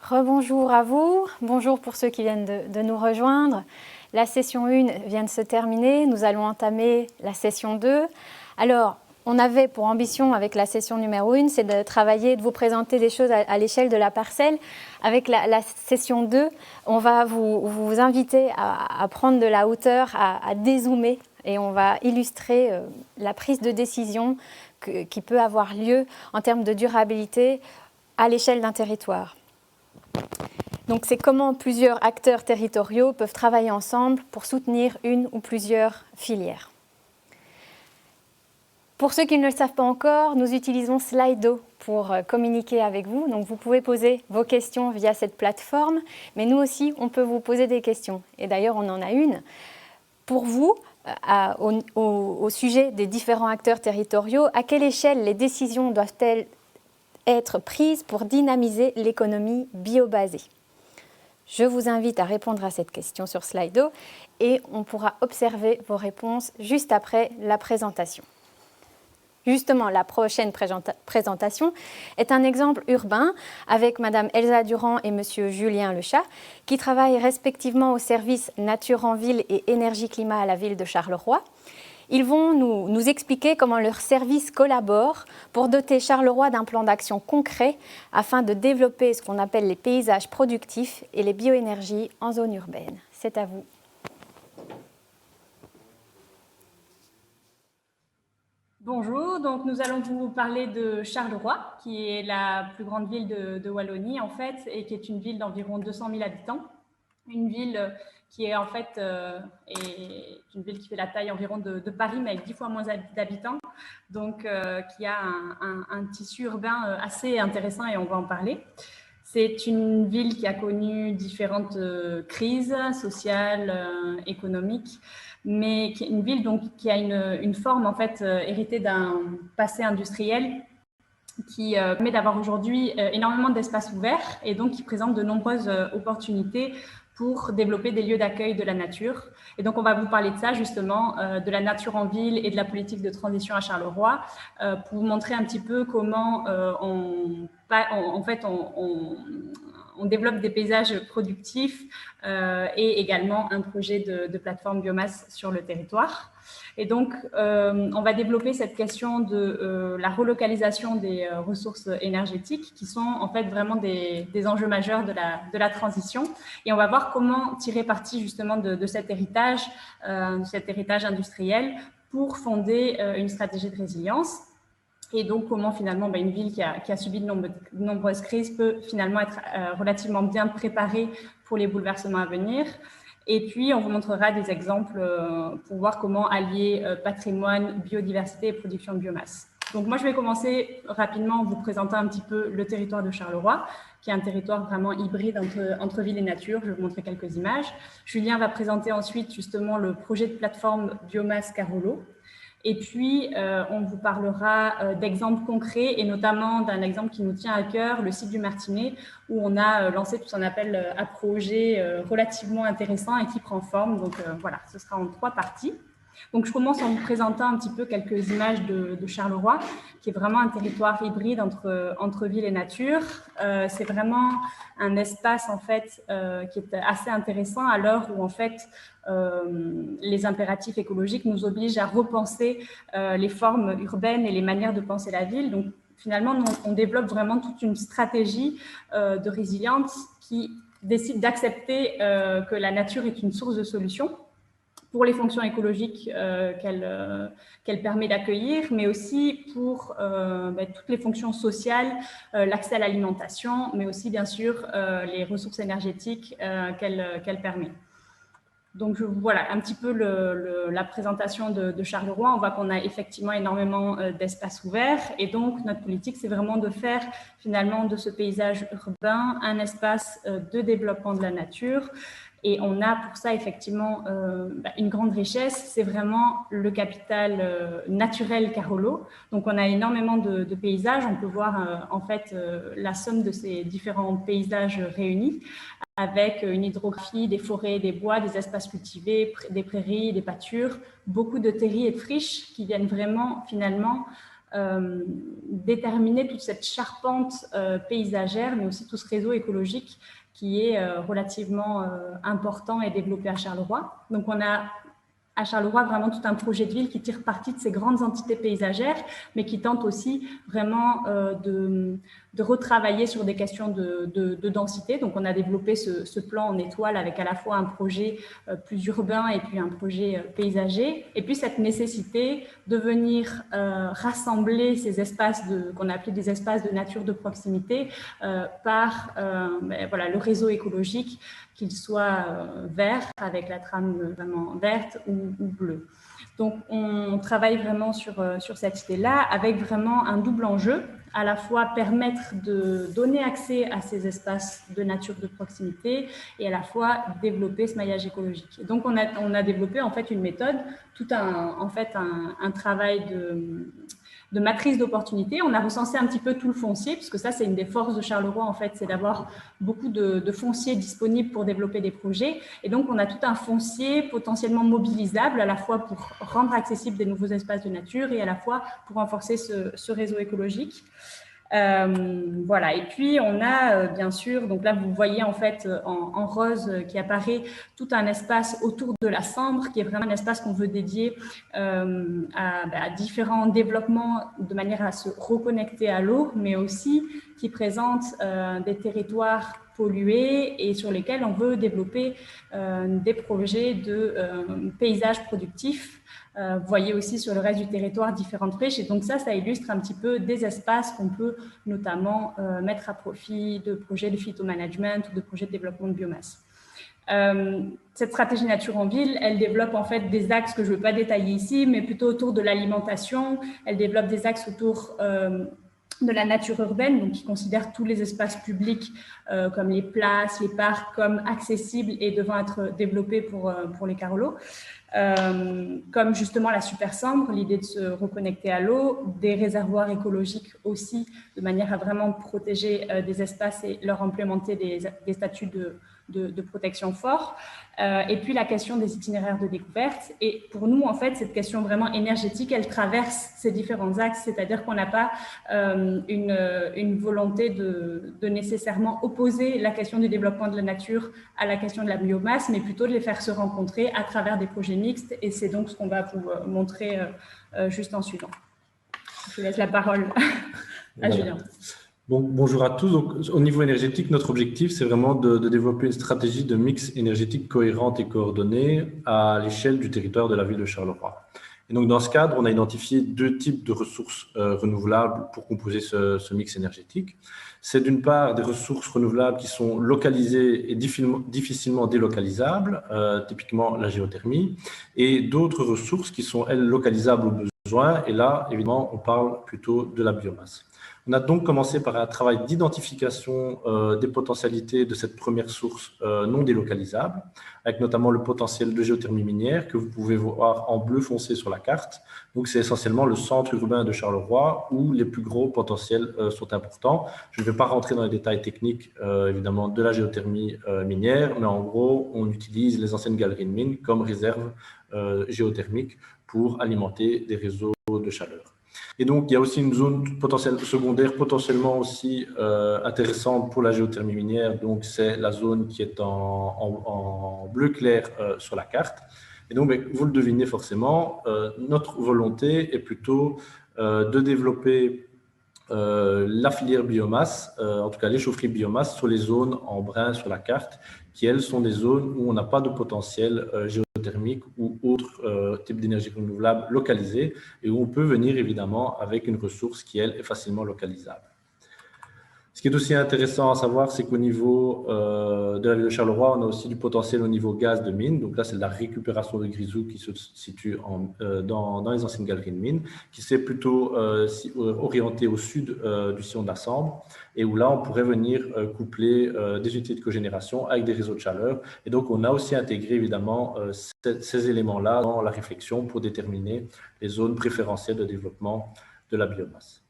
Rebonjour à vous, bonjour pour ceux qui viennent de nous rejoindre. La session 1 vient de se terminer, nous allons entamer la session 2. Alors, on avait pour ambition avec la session numéro 1, c'est de travailler, de vous présenter des choses à l'échelle de la parcelle. Avec la session 2, on va vous inviter à prendre de la hauteur, à dézoomer et on va illustrer la prise de décision qui peut avoir lieu en termes de durabilité à l'échelle d'un territoire. Donc c'est comment plusieurs acteurs territoriaux peuvent travailler ensemble pour soutenir une ou plusieurs filières. Pour ceux qui ne le savent pas encore, nous utilisons Slido pour communiquer avec vous. Donc vous pouvez poser vos questions via cette plateforme, mais nous aussi, on peut vous poser des questions. Et d'ailleurs, on en a une. Pour vous, au sujet des différents acteurs territoriaux, à quelle échelle les décisions doivent-elles être prises pour dynamiser l'économie biobasée? Je vous invite à répondre à cette question sur Slido et on pourra observer vos réponses juste après la présentation. Justement, la prochaine présentation est un exemple urbain avec Madame Elsa Durand et Monsieur Julien Lechat qui travaillent respectivement au service Nature en Ville et Énergie-Climat à la ville de Charleroi. Ils vont nous expliquer comment leurs services collaborent pour doter Charleroi d'un plan d'action concret afin de développer ce qu'on appelle les paysages productifs et les bioénergies en zone urbaine. C'est à vous. Bonjour, donc nous allons vous parler de Charleroi, qui est la plus grande ville de Wallonie en fait, et qui est une ville d'environ 200 000 habitants. Une ville qui est en fait est une ville qui fait la taille environ de Paris, mais avec 10 fois moins d'habitants, donc qui a un tissu urbain assez intéressant et on va en parler. C'est une ville qui a connu différentes crises sociales, économiques, mais qui est une ville donc, qui a une forme en fait héritée d'un passé industriel qui permet d'avoir aujourd'hui énormément d'espaces ouverts et donc qui présente de nombreuses opportunités pour développer des lieux d'accueil de la nature. Et donc, on va vous parler de ça, justement, de la nature en ville et de la politique de transition à Charleroi, pour vous montrer un petit peu comment on développe des paysages productifs et également un projet de plateforme biomasse sur le territoire. Et donc, on va développer cette question de la relocalisation des ressources énergétiques qui sont en fait vraiment des enjeux majeurs de la transition. Et on va voir comment tirer parti justement de cet héritage industriel pour fonder une stratégie de résilience. Et donc, comment finalement une ville qui a subi de nombreuses crises peut finalement être relativement bien préparée pour les bouleversements à venir. Et puis, on vous montrera des exemples pour voir comment allier patrimoine, biodiversité et production de biomasse. Donc, moi, je vais commencer rapidement en vous présentant un petit peu le territoire de Charleroi, qui est un territoire vraiment hybride entre ville et nature. Je vais vous montrer quelques images. Julien va présenter ensuite justement le projet de plateforme biomasse Carolo. Et puis, on vous parlera d'exemples concrets et notamment d'un exemple qui nous tient à cœur, le site du Martinet, où on a lancé tout ce qu'on appelle un projet relativement intéressant et qui prend forme. Donc voilà, ce sera en 3 parties. Donc, je commence en vous présentant un petit peu quelques images de Charleroi, qui est vraiment un territoire hybride entre ville et nature. C'est vraiment un espace, en fait, qui est assez intéressant à l'heure où, en fait, les impératifs écologiques nous obligent à repenser les formes urbaines et les manières de penser la ville. Donc, finalement, on développe vraiment toute une stratégie de résilience qui décide d'accepter que la nature est une source de solutions pour les fonctions écologiques qu'elle permet d'accueillir, mais aussi pour toutes les fonctions sociales, l'accès à l'alimentation, mais aussi, bien sûr, les ressources énergétiques qu'elle permet. Donc, voilà un petit peu la présentation de Charleroi. On voit qu'on a effectivement énormément d'espaces ouverts. Et donc, notre politique, c'est vraiment de faire finalement de ce paysage urbain un espace de développement de la nature. Et on a pour ça effectivement une grande richesse, c'est vraiment le capital naturel Carolo. Donc on a énormément de paysages, on peut voir en fait la somme de ces différents paysages réunis avec une hydrographie, des forêts, des bois, des espaces cultivés, des prairies, des pâtures, beaucoup de terris et de friches qui viennent vraiment finalement déterminer toute cette charpente paysagère, mais aussi tout ce réseau écologique qui est relativement important et développé à Charleroi. Donc, on a à Charleroi vraiment tout un projet de ville qui tire parti de ces grandes entités paysagères, mais qui tente aussi vraiment de retravailler sur des questions de densité. Donc, on a développé ce plan en étoile avec à la fois un projet plus urbain et puis un projet paysager. Et puis, cette nécessité de venir rassembler ces espaces qu'on a appelés des espaces de nature de proximité par voilà, le réseau écologique, qu'il soit vert, avec la trame vraiment verte ou bleue. Donc, on travaille vraiment sur cette idée-là, avec vraiment un double enjeu, à la fois permettre de donner accès à ces espaces de nature de proximité et à la fois développer ce maillage écologique. Et donc, on a développé en fait une méthode, tout un travail de matrice d'opportunités. On a recensé un petit peu tout le foncier, puisque ça, c'est une des forces de Charleroi, en fait, c'est d'avoir beaucoup de foncier disponible pour développer des projets. Et donc, on a tout un foncier potentiellement mobilisable, à la fois pour rendre accessibles des nouveaux espaces de nature et à la fois pour renforcer ce réseau écologique. Voilà, et puis on a bien sûr, donc là vous voyez en fait en rose qui apparaît tout un espace autour de la Sambre qui est vraiment un espace qu'on veut dédier à différents développements de manière à se reconnecter à l'eau, mais aussi qui présente des territoires pollués et sur lesquels on veut développer des projets de paysages productifs. Vous voyez aussi sur le reste du territoire différentes friches et donc ça illustre un petit peu des espaces qu'on peut notamment mettre à profit de projets de phytomanagement ou de projets de développement de biomasse. Cette stratégie nature en ville, elle développe en fait des axes que je ne veux pas détailler ici, mais plutôt autour de l'alimentation. Elle développe des axes autour de la nature urbaine, donc qui considère tous les espaces publics comme les places, les parcs, comme accessibles et devant être développés pour les Carolo. Comme justement la super Sambre, l'idée de se reconnecter à l'eau, des réservoirs écologiques aussi, de manière à vraiment protéger des espaces et leur implémenter des statuts de protection forts. Et puis la question des itinéraires de découverte. Et pour nous, en fait, cette question vraiment énergétique, elle traverse ces différents axes, c'est-à-dire qu'on n'a pas une volonté de nécessairement opposer la question du développement de la nature à la question de la biomasse, mais plutôt de les faire se rencontrer à travers des projets mixtes. Et c'est donc ce qu'on va vous montrer juste en suivant. Je laisse la parole à Julien. Bon, bonjour à tous. Donc, au niveau énergétique, notre objectif, c'est vraiment de développer une stratégie de mix énergétique cohérente et coordonnée à l'échelle du territoire de la ville de Charleroi. Et donc, dans ce cadre, on a identifié deux types de ressources renouvelables pour composer ce mix énergétique. C'est d'une part des ressources renouvelables qui sont localisées et difficilement délocalisables, typiquement la géothermie, et d'autres ressources qui sont, elles, localisables au besoin. Et là, évidemment, on parle plutôt de la biomasse. On a donc commencé par un travail d'identification des potentialités de cette première source non délocalisable, avec notamment le potentiel de géothermie minière que vous pouvez voir en bleu foncé sur la carte. Donc, c'est essentiellement le centre urbain de Charleroi où les plus gros potentiels sont importants. Je ne vais pas rentrer dans les détails techniques, évidemment, de la géothermie minière, mais en gros, on utilise les anciennes galeries de mines comme réserve géothermique pour alimenter des réseaux de chaleur. Et donc, il y a aussi une zone potentielle secondaire potentiellement aussi intéressante pour la géothermie minière. Donc, c'est la zone qui est en bleu clair sur la carte. Et donc, vous le devinez forcément, notre volonté est plutôt de développer la filière biomasse, en tout cas les chaufferies biomasse, sur les zones en brun sur la carte, qui, elles, sont des zones où on n'a pas de potentiel géothermique ou autre type d'énergie renouvelable localisée et où on peut venir évidemment avec une ressource qui, elle, est facilement localisable. Ce qui est aussi intéressant à savoir, c'est qu'au niveau de la ville de Charleroi, on a aussi du potentiel au niveau gaz de mine. Donc là, c'est de la récupération de grisou qui se situe dans les anciennes galeries de mine, qui s'est plutôt orienté au sud du sillon de la Sambre, et où là, on pourrait venir coupler des unités de cogénération avec des réseaux de chaleur. Et donc, on a aussi intégré évidemment ces éléments-là dans la réflexion pour déterminer les zones préférentielles de développement de la biomasse.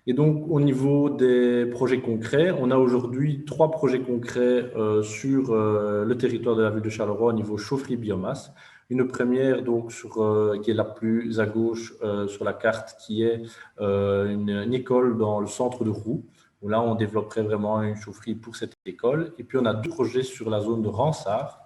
Et donc, au niveau des projets concrets, on a aujourd'hui 3 projets concrets sur le territoire de la ville de Charleroi au niveau chaufferie biomasse. Une première, donc, qui est la plus à gauche sur la carte, qui est une école dans le centre de Roux, où là, on développerait vraiment une chaufferie pour cette école. Et puis, on a 2 projets sur la zone de Ransart.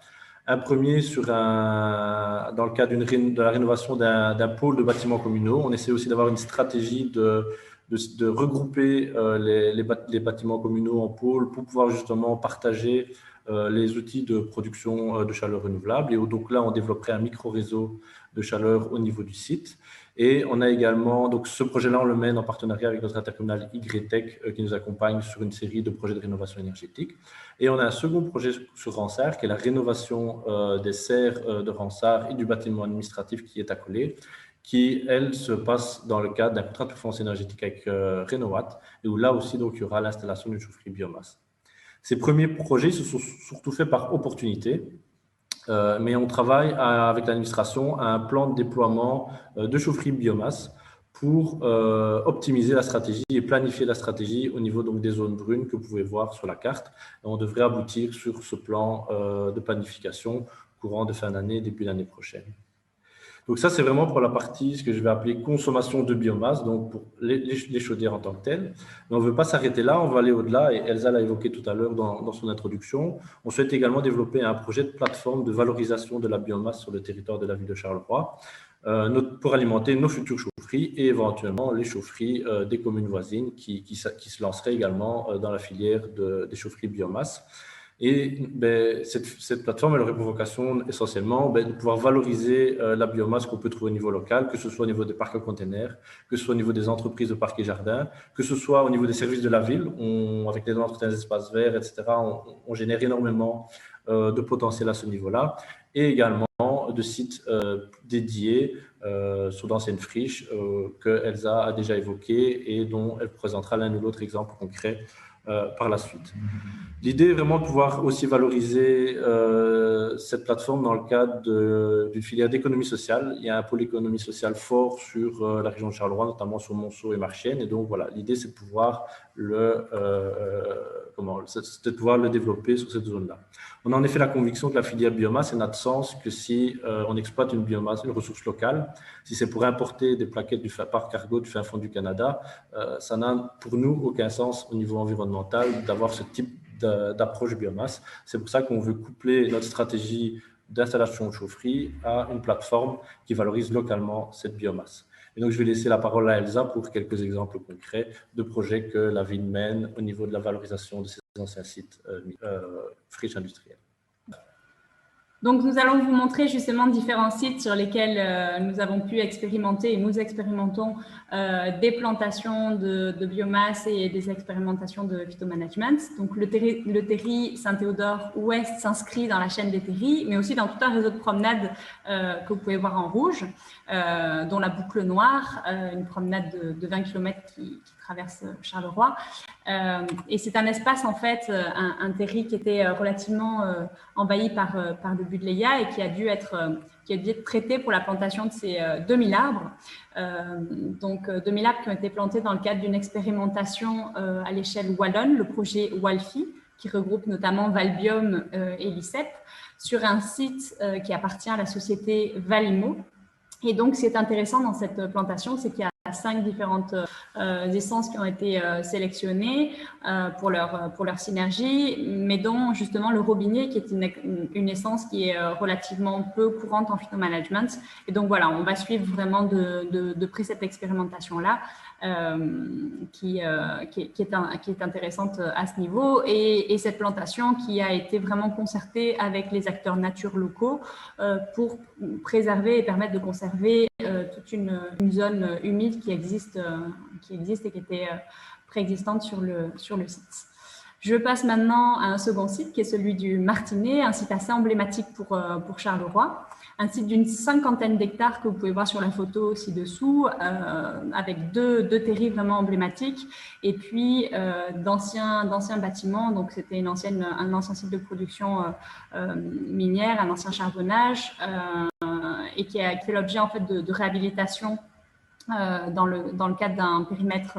Un premier dans le cadre de la rénovation d'un pôle de bâtiments communaux. On essaie aussi d'avoir une stratégie de regrouper les bâtiments communaux en pôles pour pouvoir justement partager les outils de production de chaleur renouvelable. Et donc là, on développerait un micro-réseau de chaleur au niveau du site. Et on a également, donc ce projet-là, on le mène en partenariat avec notre intercommunal YTech qui nous accompagne sur une série de projets de rénovation énergétique. Et on a un second projet sur Ransart qui est la rénovation des serres de Ransart et du bâtiment administratif qui est accolé, qui, elle, se passe dans le cadre d'un contrat de performance énergétique avec Renowatt, et où là aussi, donc, il y aura l'installation d'une chaufferie biomasse. Ces premiers projets se sont surtout faits par opportunité, mais on travaille avec l'administration à un plan de déploiement de chaufferie biomasse pour optimiser la stratégie et planifier la stratégie au niveau donc, des zones brunes que vous pouvez voir sur la carte. Et on devrait aboutir sur ce plan de planification courant de fin d'année, début d'année prochaine. Donc ça, c'est vraiment pour la partie, ce que je vais appeler consommation de biomasse, donc pour les chaudières en tant que telles. Mais on ne veut pas s'arrêter là, on va aller au-delà, et Elsa l'a évoqué tout à l'heure dans son introduction. On souhaite également développer un projet de plateforme de valorisation de la biomasse sur le territoire de la ville de Charleroi pour alimenter nos futures chaufferies et éventuellement les chaufferies des communes voisines qui se lanceraient également dans la filière des chaufferies biomasse. Et cette plateforme, elle aurait pour vocation essentiellement de pouvoir valoriser la biomasse qu'on peut trouver au niveau local, que ce soit au niveau des parcs à containers, que ce soit au niveau des entreprises de parcs et jardins, que ce soit au niveau des services de la ville. Avec les entretiens des espaces verts, etc., on génère énormément de potentiel à ce niveau-là. Et également de sites dédiés sur d'anciennes friches que Elsa a déjà évoquées et dont elle présentera l'un ou l'autre exemple concret par la suite. L'idée est vraiment de pouvoir aussi valoriser cette plateforme dans le cadre d'une filière d'économie sociale. Il y a un pôle économie sociale fort sur la région de Charleroi, notamment sur Monceau et Marchienne. Et donc, voilà, l'idée, c'est de pouvoir le développer sur cette zone-là. On a en effet la conviction que la filière biomasse n'a de sens que si on exploite une biomasse, une ressource locale. Si c'est pour importer des plaquettes par cargo du fin fond du Canada, ça n'a pour nous aucun sens au niveau environnemental d'avoir ce type d'approche biomasse. C'est pour ça qu'on veut coupler notre stratégie d'installation de chaufferie à une plateforme qui valorise localement cette biomasse. Et donc, je vais laisser la parole à Elsa pour quelques exemples concrets de projets que la ville mène au niveau de la valorisation de ces anciens sites friches industrielles. Donc, nous allons vous montrer justement différents sites sur lesquels nous avons pu expérimenter et nous expérimentons des plantations de biomasse et des expérimentations de phytomanagement. Donc, le terri Saint-Théodore Ouest s'inscrit dans la chaîne des terris, mais aussi dans tout un réseau de promenades que vous pouvez voir en rouge, dont la Boucle Noire, une promenade de 20 km qui traverse Charleroi. Et c'est un espace, en fait, un terri qui était relativement envahi par le Buddleia et qui a dû être traité pour la plantation de ces 2000 arbres. Donc, 2000 arbres qui ont été plantés dans le cadre d'une expérimentation à l'échelle wallonne, le projet WALFI, qui regroupe notamment Valbium et l'ICEP, sur un site qui appartient à la société Valimo. Et donc, ce qui est intéressant dans cette plantation, c'est qu'il y a 5 différentes essences qui ont été sélectionnées pour leur synergie, mais dont justement le robinier, qui est une essence qui est relativement peu courante en phytomanagement. Et donc voilà, on va suivre vraiment de près cette expérimentation-là qui est intéressante à ce niveau, et cette plantation qui a été vraiment concertée avec les acteurs nature locaux pour préserver et permettre de conserver toute une zone humide qui existe et qui était préexistante sur le site. Je passe maintenant à un second site qui est celui du Martinet, un site assez emblématique pour Charleroi, un site d'une 50aine d'hectares que vous pouvez voir sur la photo ci-dessous, avec deux terris vraiment emblématiques, et puis d'anciens bâtiments. Donc c'était un ancien site de production minière, un ancien charbonnage, et qui a fait l'objet en fait de réhabilitation dans le cadre d'un périmètre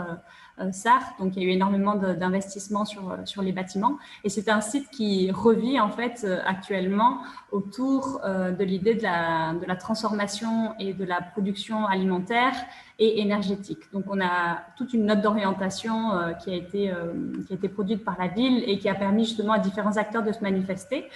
SAR. Donc, il y a eu énormément d'investissements sur les bâtiments. Et c'est un site qui revit en fait actuellement autour de l'idée de la transformation et de la production alimentaire et énergétique. Donc, on a toute une note d'orientation qui a été produite par la ville et qui a permis justement à différents acteurs de se manifester.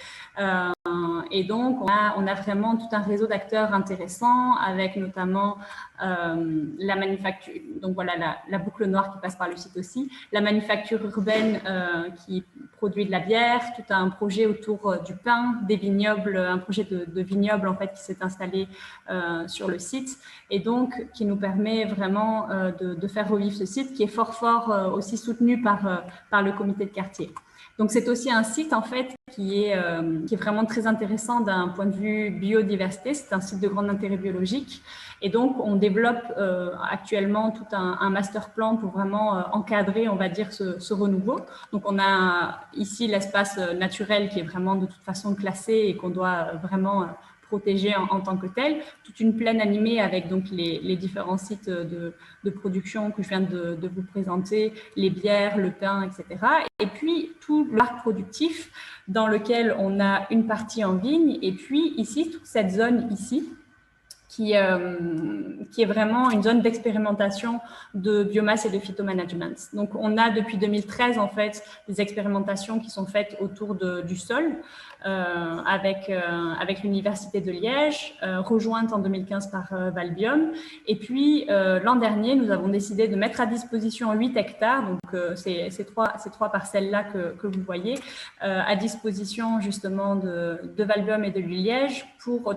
Et donc, on a vraiment tout un réseau d'acteurs intéressants avec notamment la manufacture, donc voilà la boucle noire qui passe par le site aussi, la manufacture urbaine qui produit de la bière, tout un projet autour du pain, des vignobles, un projet de vignoble en fait qui s'est installé sur le site et donc qui nous permet vraiment de faire revivre ce site qui est fort aussi soutenu par le comité de quartier. Donc, c'est aussi un site, en fait, qui est vraiment très intéressant d'un point de vue biodiversité. C'est un site de grand intérêt biologique. Et donc, on développe actuellement tout un master plan pour vraiment encadrer, on va dire, ce renouveau. Donc, on a ici l'espace naturel qui est vraiment de toute façon classé et qu'on doit vraiment protégé en tant que tel, toute une plaine animée avec donc les différents sites de production que je viens de vous présenter, les bières, le pain, etc. Et puis tout l'arc productif dans lequel on a une partie en vigne et puis ici, toute cette zone ici, qui est vraiment une zone d'expérimentation de biomasse et de phytomanagement. Donc, on a depuis 2013, en fait, des expérimentations qui sont faites autour du sol avec l'Université de Liège, rejointe en 2015 par Valbiom. Et puis, l'an dernier, nous avons décidé de mettre à disposition 8 hectares, donc ces trois parcelles-là que vous voyez, à disposition justement de Valbiom et de Liège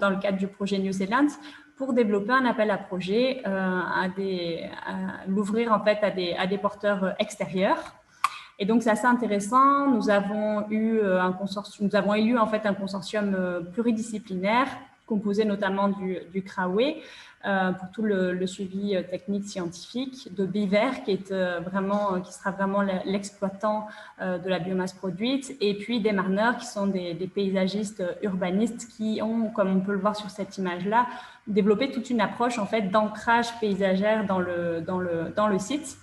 dans le cadre du projet New Zealand, pour développer un appel à projet, l'ouvrir en fait à des porteurs extérieurs. Et donc, c'est assez intéressant. Nous avons élu en fait un consortium pluridisciplinaire composé notamment du CRAWE pour tout le suivi technique scientifique, de Biver qui sera vraiment l'exploitant de la biomasse produite, et puis des Marneurs qui sont des paysagistes urbanistes qui ont, comme on peut le voir sur cette image-là, développé toute une approche en fait d'ancrage paysagère dans le site.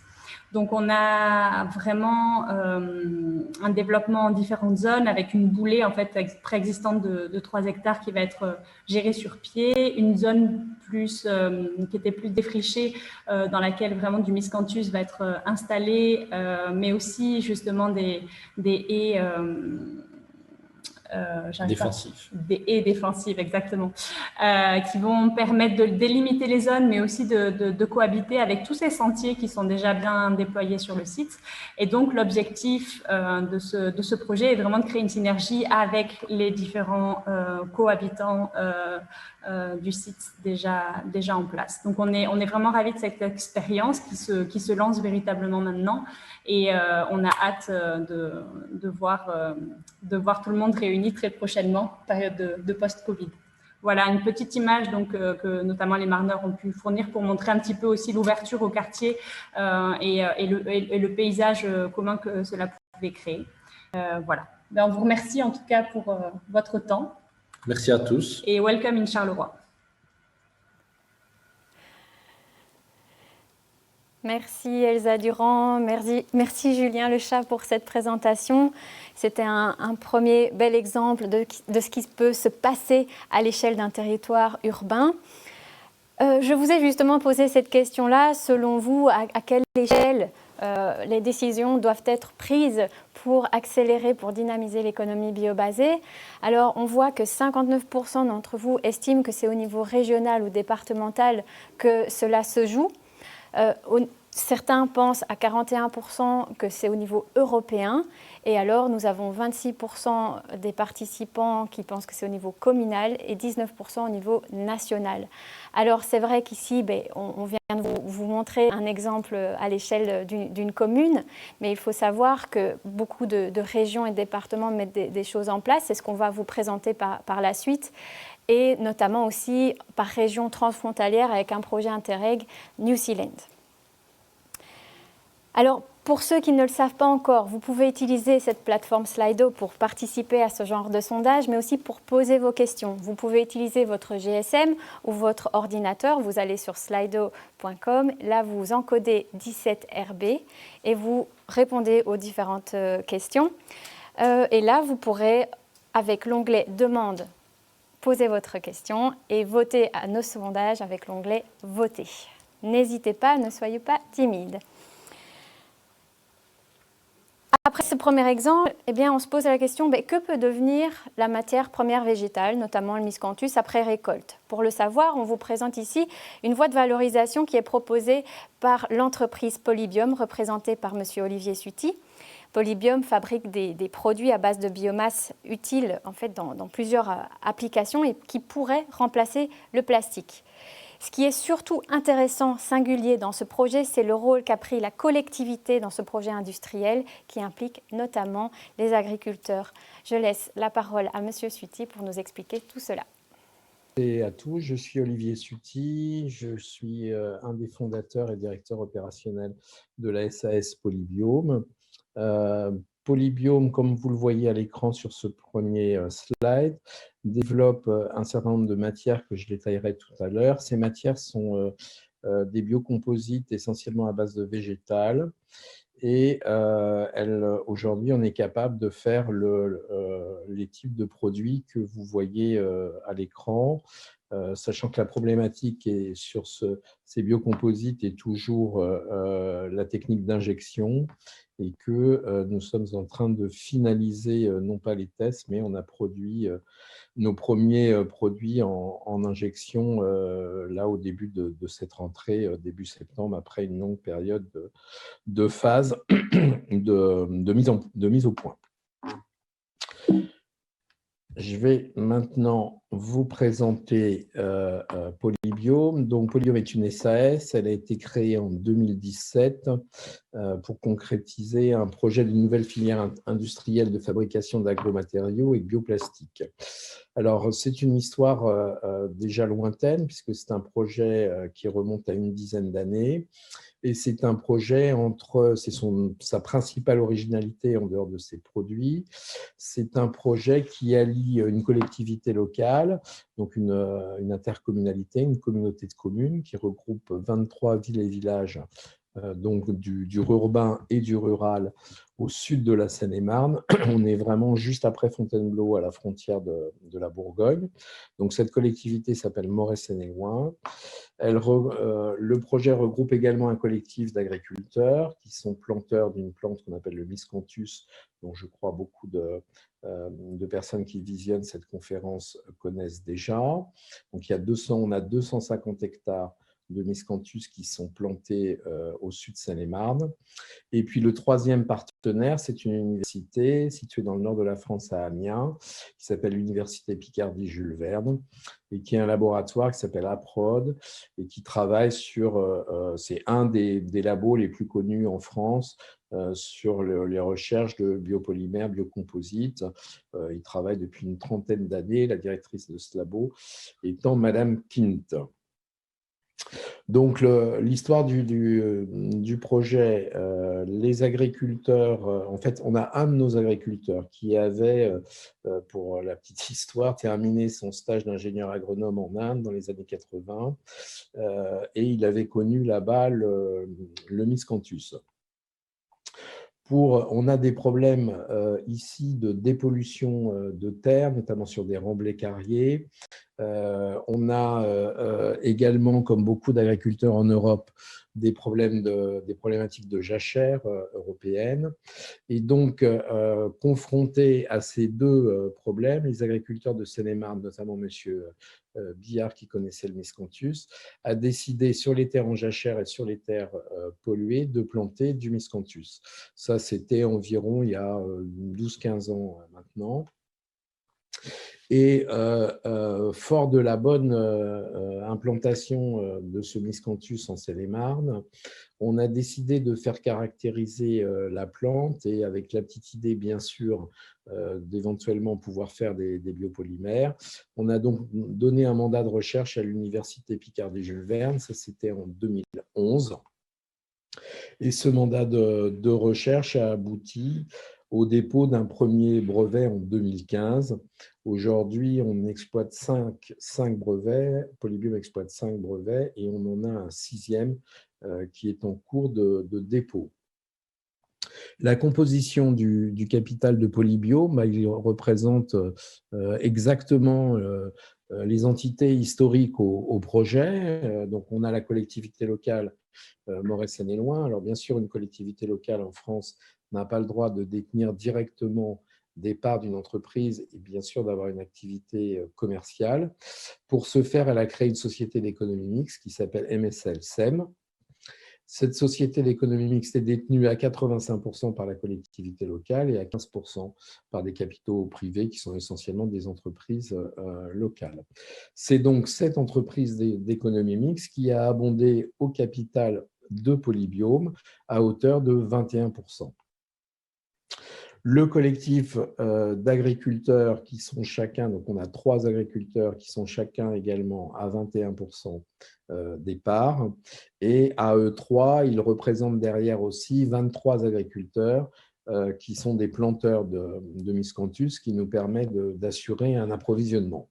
Donc, on a vraiment un développement en différentes zones avec une boulée en fait préexistante de 3 hectares qui va être gérée sur pied, une zone qui était plus défrichée dans laquelle vraiment du miscanthus va être installé, mais aussi justement des haies des haies défensives, exactement, qui vont permettre de délimiter les zones, mais aussi de cohabiter avec tous ces sentiers qui sont déjà bien déployés sur le site. Et donc, l'objectif de ce projet est vraiment de créer une synergie avec les différents cohabitants du site déjà en place. Donc, on est vraiment ravis de cette expérience qui se lance véritablement maintenant. Et on a hâte de voir tout le monde réuni très prochainement, période de post-Covid. Voilà une petite image donc, que notamment les Marneurs ont pu fournir pour montrer un petit peu aussi l'ouverture au quartier et le paysage commun que cela pouvait créer. Voilà. Ben, on vous remercie en tout cas pour votre temps. Merci à tous. Et welcome in Charleroi. Merci Elsa Durand, merci Julien Lechat pour cette présentation. C'était un premier bel exemple de ce qui peut se passer à l'échelle d'un territoire urbain. Je vous ai justement posé cette question-là. Selon vous, à quelle échelle les décisions doivent être prises pour accélérer, pour dynamiser l'économie biobasée? Alors, on voit que 59% d'entre vous estiment que c'est au niveau régional ou départemental que cela se joue. Certains pensent à 41% que c'est au niveau européen, et alors nous avons 26% des participants qui pensent que c'est au niveau communal et 19% au niveau national. Alors c'est vrai qu'ici, on vient de vous montrer un exemple à l'échelle d'une commune, mais il faut savoir que beaucoup de régions et de départements mettent des choses en place, c'est ce qu'on va vous présenter par la suite, et notamment aussi par région transfrontalière avec un projet Interreg New Zealand. Alors, Pour ceux qui ne le savent pas encore, vous pouvez utiliser cette plateforme Slido pour participer à ce genre de sondage, mais aussi pour poser vos questions. Vous pouvez utiliser votre GSM ou votre ordinateur. Vous allez sur slido.com. Là, vous encodez 17 RB et vous répondez aux différentes questions. Et là, vous pourrez, avec l'onglet « Demande », poser votre question et voter à nos sondages avec l'onglet « Voter ». N'hésitez pas, ne soyez pas timide. Après ce premier exemple, eh bien, on se pose la question, que peut devenir la matière première végétale, notamment le miscanthus, après récolte? Pour le savoir, on vous présente ici une voie de valorisation qui est proposée par l'entreprise Polybium, représentée par M. Olivier Suty. Polybium fabrique des produits à base de biomasse utiles en fait, dans plusieurs applications et qui pourraient remplacer le plastique. Ce qui est surtout intéressant, singulier dans ce projet, c'est le rôle qu'a pris la collectivité dans ce projet industriel qui implique notamment les agriculteurs. Je laisse la parole à M. Suty pour nous expliquer tout cela. Et à tous, je suis Olivier Suty, je suis un des fondateurs et directeur opérationnel de la SAS Polybiome. Polybiome, comme vous le voyez à l'écran sur ce premier slide, développe un certain nombre de matières que je détaillerai tout à l'heure. Ces matières sont des biocomposites essentiellement à base de végétal. Et aujourd'hui, on est capable de faire les types de produits que vous voyez à l'écran, sachant que la problématique sur ces biocomposites est toujours la technique d'injection et que nous sommes en train de finaliser, non pas les tests, mais on a produit nos premiers produits en injection là au début de cette rentrée, début septembre, après une longue période de phase de mise au point. Je vais maintenant vous présenter Polybiome. Donc, Polybiome est une SAS. Elle a été créée en 2017 pour concrétiser un projet d'une nouvelle filière industrielle de fabrication d'agromatériaux et de bioplastiques. Alors, c'est une histoire déjà lointaine, puisque c'est un projet qui remonte à une dizaine d'années. Et c'est un projet sa principale originalité en dehors de ses produits. C'est un projet qui allie une collectivité locale, donc une intercommunalité, une communauté de communes qui regroupe 23 villes et villages, donc du urbain et du rural au sud de la Seine-et-Marne. On est vraiment juste après Fontainebleau, à la frontière de la Bourgogne. Donc cette collectivité s'appelle Moret-Seine-et-Loing. Le projet regroupe également un collectif d'agriculteurs qui sont planteurs d'une plante qu'on appelle le miscanthus, dont je crois beaucoup de personnes qui visionnent cette conférence connaissent déjà. Donc on a 250 hectares de miscanthus qui sont plantés au sud de Seine-et-Marne. Et puis le troisième partenaire, c'est une université située dans le nord de la France à Amiens, qui s'appelle l'Université Picardie Jules Verne, et qui est un laboratoire qui s'appelle APROD, et qui travaille c'est un des labos les plus connus en France sur les recherches de biopolymères, biocomposites. Il travaille depuis une trentaine d'années, la directrice de ce labo étant Madame Kint. Donc, l'histoire du projet, les agriculteurs, en fait, on a un de nos agriculteurs qui avait, pour la petite histoire, terminé son stage d'ingénieur agronome en Inde dans les années 80 et il avait connu là-bas le miscanthus. On a des problèmes ici de dépollution de terre, notamment sur des remblais carriers. On a également, comme beaucoup d'agriculteurs en Europe, des problématiques de jachère européenne. Et donc, confrontés à ces deux problèmes, les agriculteurs de Seine-et-Marne, notamment M. Billard, qui connaissait le miscanthus, a décidé sur les terres en jachère et sur les terres polluées de planter du miscanthus. Ça, c'était environ il y a 12-15 ans maintenant. Et fort de la bonne implantation de ce miscanthus en Seine-et-Marne, on a décidé de faire caractériser la plante et avec la petite idée, bien sûr, d'éventuellement pouvoir faire des biopolymères. On a donc donné un mandat de recherche à l'Université Picardie Jules Verne, ça c'était en 2011. Et ce mandat de recherche a abouti au dépôt d'un premier brevet en 2015. Aujourd'hui, on exploite 5 brevets, Polybiome exploite 5 brevets et on en a un 6e qui est en cours de dépôt. La composition du capital de Polybiome, il représente exactement les entités historiques au projet. Donc, on a la collectivité locale Morez-Seine-et-Loing. Alors, bien sûr, une collectivité locale en France n'a pas le droit de détenir directement des parts d'une entreprise et bien sûr d'avoir une activité commerciale. Pour ce faire, elle a créé une société d'économie mixte qui s'appelle MSL-SEM. Cette société d'économie mixte est détenue à 85% par la collectivité locale et à 15% par des capitaux privés qui sont essentiellement des entreprises locales. C'est donc cette entreprise d'économie mixte qui a abondé au capital de Polybiome à hauteur de 21%. Le collectif d'agriculteurs qui sont chacun, donc on a 3 agriculteurs qui sont chacun également à 21% des parts, et à eux 3, ils représentent derrière aussi 23 agriculteurs qui sont des planteurs de miscanthus qui nous permettent d'assurer un approvisionnement.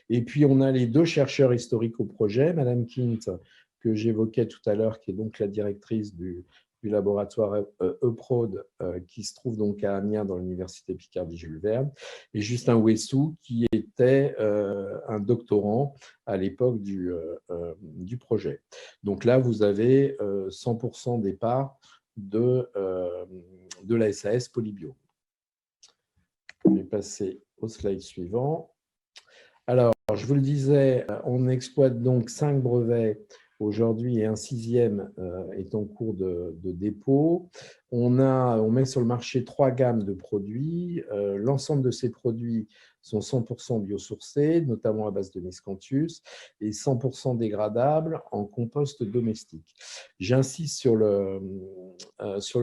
Et puis on a les 2 chercheurs historiques au projet, Madame Kint, que j'évoquais tout à l'heure, qui est donc la directrice du laboratoire EPROD, qui se trouve donc à Amiens dans l'université Picardie-Jules Verne, et Justin Wessou, qui était un doctorant à l'époque du projet. Donc là, vous avez 100% des parts de la SAS Polybiome. Je vais passer au slide suivant. Alors, je vous le disais, on exploite donc 5 brevets aujourd'hui et un 6e est en cours de dépôt. On met sur le marché 3 gammes de produits. L'ensemble de ces produits sont 100% biosourcés, notamment à base de miscanthus, et 100% dégradables en compost domestique. J'insiste sur le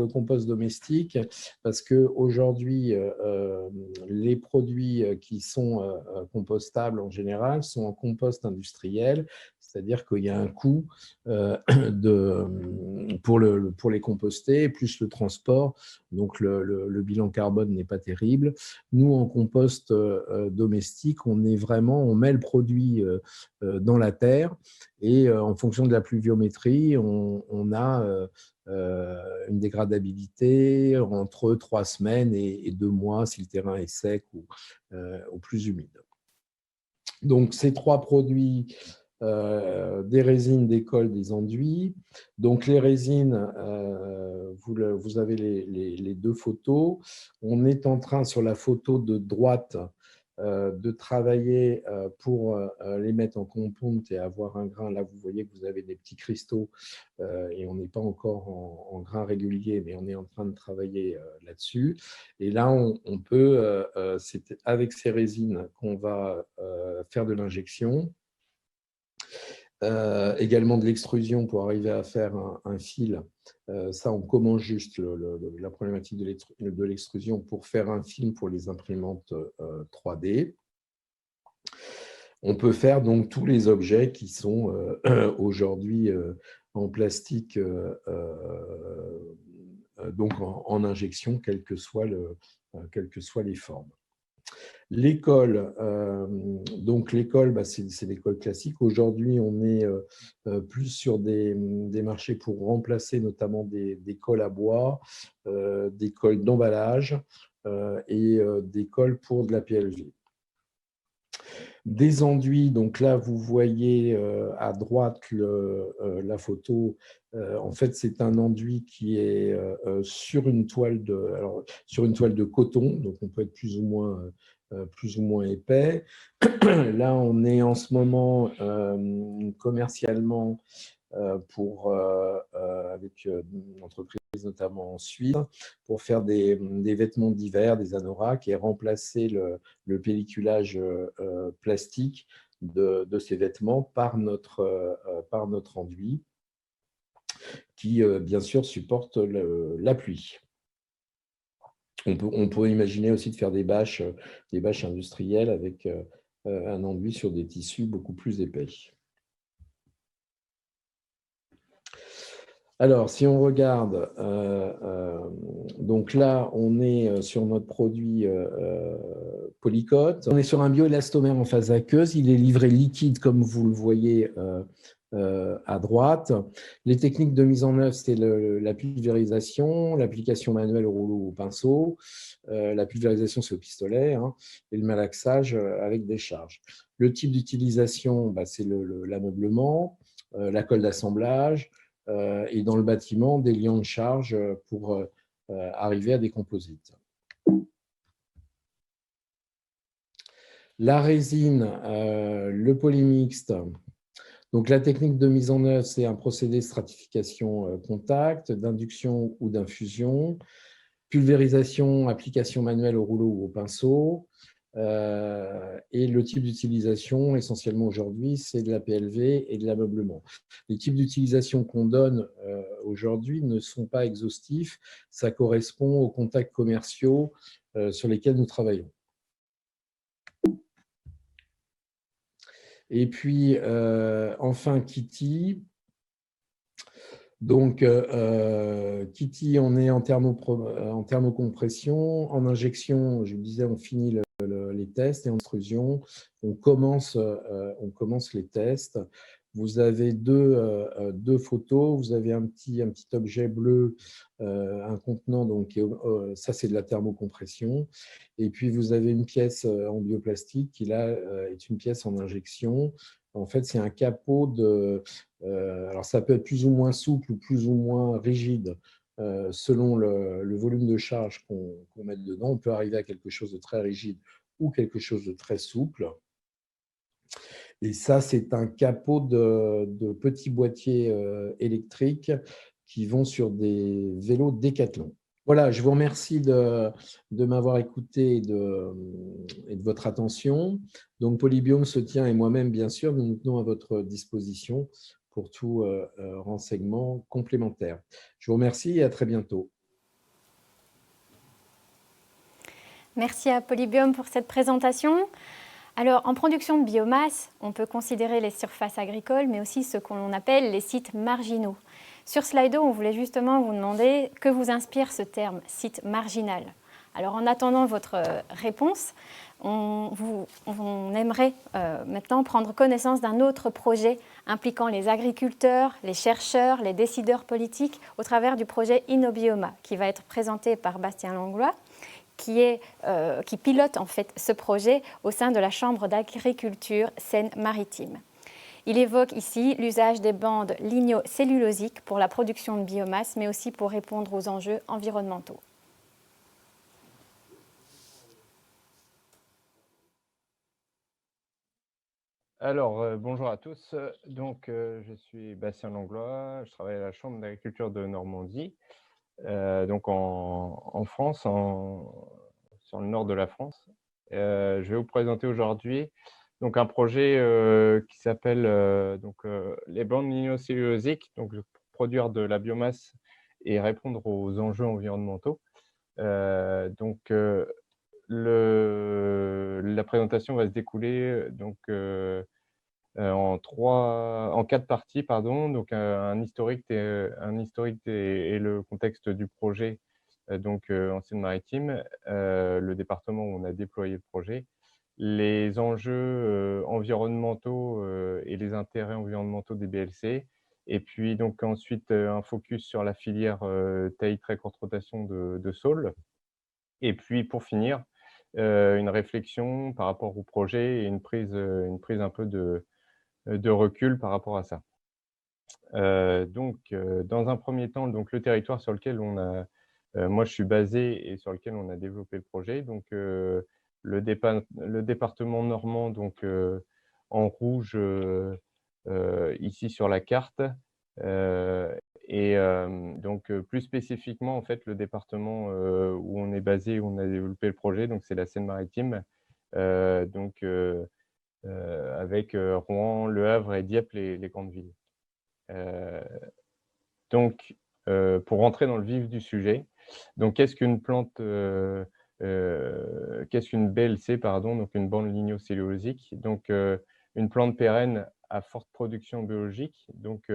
compost domestique parce qu'aujourd'hui, les produits qui sont compostables en général sont en compost industriel, c'est-à-dire qu'il y a un coût pour les composter, plus le transport, donc le bilan carbone n'est pas terrible. Nous, en compost domestique, on met le produit dans la terre et en fonction de la pluviométrie, on a une dégradabilité entre 3 semaines et 2 mois si le terrain est sec ou plus humide. Donc, ces 3 produits, des résines, des cols, des enduits. Donc, les résines, vous avez les 2 photos. On est en train, sur la photo de droite, de travailler pour les mettre en componte et avoir un grain. Là, vous voyez que vous avez des petits cristaux et on n'est pas encore en grain régulier, mais on est en train de travailler là-dessus. Et là, on peut, c'est avec ces résines qu'on va faire de l'injection. Également de l'extrusion pour arriver à faire un fil. Ça, on commence juste la problématique de l'extrusion pour faire un film pour les imprimantes 3D. On peut faire donc tous les objets qui sont aujourd'hui en plastique, donc en injection, quelles que soient les formes. L'école, donc l'école, c'est l'école classique. Aujourd'hui, on est plus sur des marchés pour remplacer notamment des cols à bois, des cols d'emballage et des cols pour de la PLV. Des enduits, donc là, vous voyez à droite la photo. En fait, c'est un enduit qui est sur une toile de coton, donc on peut être plus ou moins épais. Là, on est en ce moment commercialement avec une entreprise notamment en Suisse, pour faire des vêtements d'hiver, des anoraks, et remplacer le pelliculage plastique de ces vêtements par notre enduit, qui bien sûr supporte la pluie. On peut imaginer aussi de faire des bâches industrielles avec un enduit sur des tissus beaucoup plus épais. Alors, si on regarde, donc là, on est sur notre produit Polycote. On est sur un bioélastomère en phase aqueuse. Il est livré liquide, comme vous le voyez à droite. Les techniques de mise en œuvre, c'est la pulvérisation, l'application manuelle au rouleau ou au pinceau. La pulvérisation, c'est au pistolet, hein, et le malaxage avec des charges. Le type d'utilisation, bah, c'est l'ameublement, la colle d'assemblage, et dans le bâtiment, des liants de charge pour arriver à des composites. La résine, le polymixte. Donc, la technique de mise en œuvre, c'est un procédé de stratification contact, d'induction ou d'infusion, pulvérisation, application manuelle au rouleau ou au pinceau. Et le type d'utilisation, essentiellement aujourd'hui, c'est de la PLV et de l'ameublement. Les types d'utilisation qu'on donne aujourd'hui ne sont pas exhaustifs. Ça correspond aux contacts commerciaux sur lesquels nous travaillons. Et puis, enfin, Kitty. Donc, Kitty, on est en thermocompression. En injection, je vous disais, on finit les tests, et en extrusion, on commence les tests. Vous avez deux photos. Vous avez un petit objet bleu, un contenant, donc ça c'est de la thermocompression. Et puis vous avez une pièce en bioplastique qui là est une pièce en injection. En fait, c'est un capot alors ça peut être plus ou moins souple ou plus ou moins rigide selon le volume de charge qu'on met dedans. On peut arriver à quelque chose de très rigide ou quelque chose de très souple. Et ça, c'est un capot de petits boîtiers électriques qui vont sur des vélos Décathlon. Voilà, je vous remercie de m'avoir écouté et de votre attention. Donc, Polybiome se tient, et moi-même, bien sûr, nous nous tenons à votre disposition pour tout renseignement complémentaire. Je vous remercie et à très bientôt. Merci à Polybiome pour cette présentation. Alors, en production de biomasse, on peut considérer les surfaces agricoles, mais aussi ce qu'on appelle les sites marginaux. Sur Slido, on voulait justement vous demander que vous inspire ce terme « site marginal ». Alors, en attendant votre réponse, on aimerait maintenant prendre connaissance d'un autre projet impliquant les agriculteurs, les chercheurs, les décideurs politiques au travers du projet InnoBioma, qui va être présenté par Bastien Langlois, qui pilote en fait ce projet au sein de la Chambre d'agriculture Seine-Maritime. Il évoque ici l'usage des bandes lignocellulosiques pour la production de biomasse, mais aussi pour répondre aux enjeux environnementaux. Alors, bonjour à tous. Donc, je suis Bastien Langlois, je travaille à la Chambre d'agriculture de Normandie, donc en France, sur le nord de la France. Je vais vous présenter aujourd'hui donc un projet qui s'appelle les bandes lignocellulosiques, donc pour produire de la biomasse et répondre aux enjeux environnementaux. La présentation va se découler donc en 4 parties, pardon. Donc un historique et le contexte du projet, en Seine-Maritime, le département où on a déployé le projet, les enjeux environnementaux et les intérêts environnementaux des BLC, et puis donc ensuite un focus sur la filière taille très courte rotation de saules, et puis pour finir une réflexion par rapport au projet et une prise un peu de recul par rapport à ça. Dans un premier temps, donc le territoire sur lequel moi je suis basé et sur lequel on a développé le projet, donc le département normand, donc en rouge ici sur la carte, plus spécifiquement en fait le département où on est basé, où on a développé le projet, donc c'est la Seine-Maritime, avec Rouen, Le Havre et Dieppe, les grandes villes. Pour rentrer dans le vif du sujet, donc qu'est-ce qu'une BLC, pardon, donc une bande lignocellulosique, donc une plante pérenne à forte production biologique, donc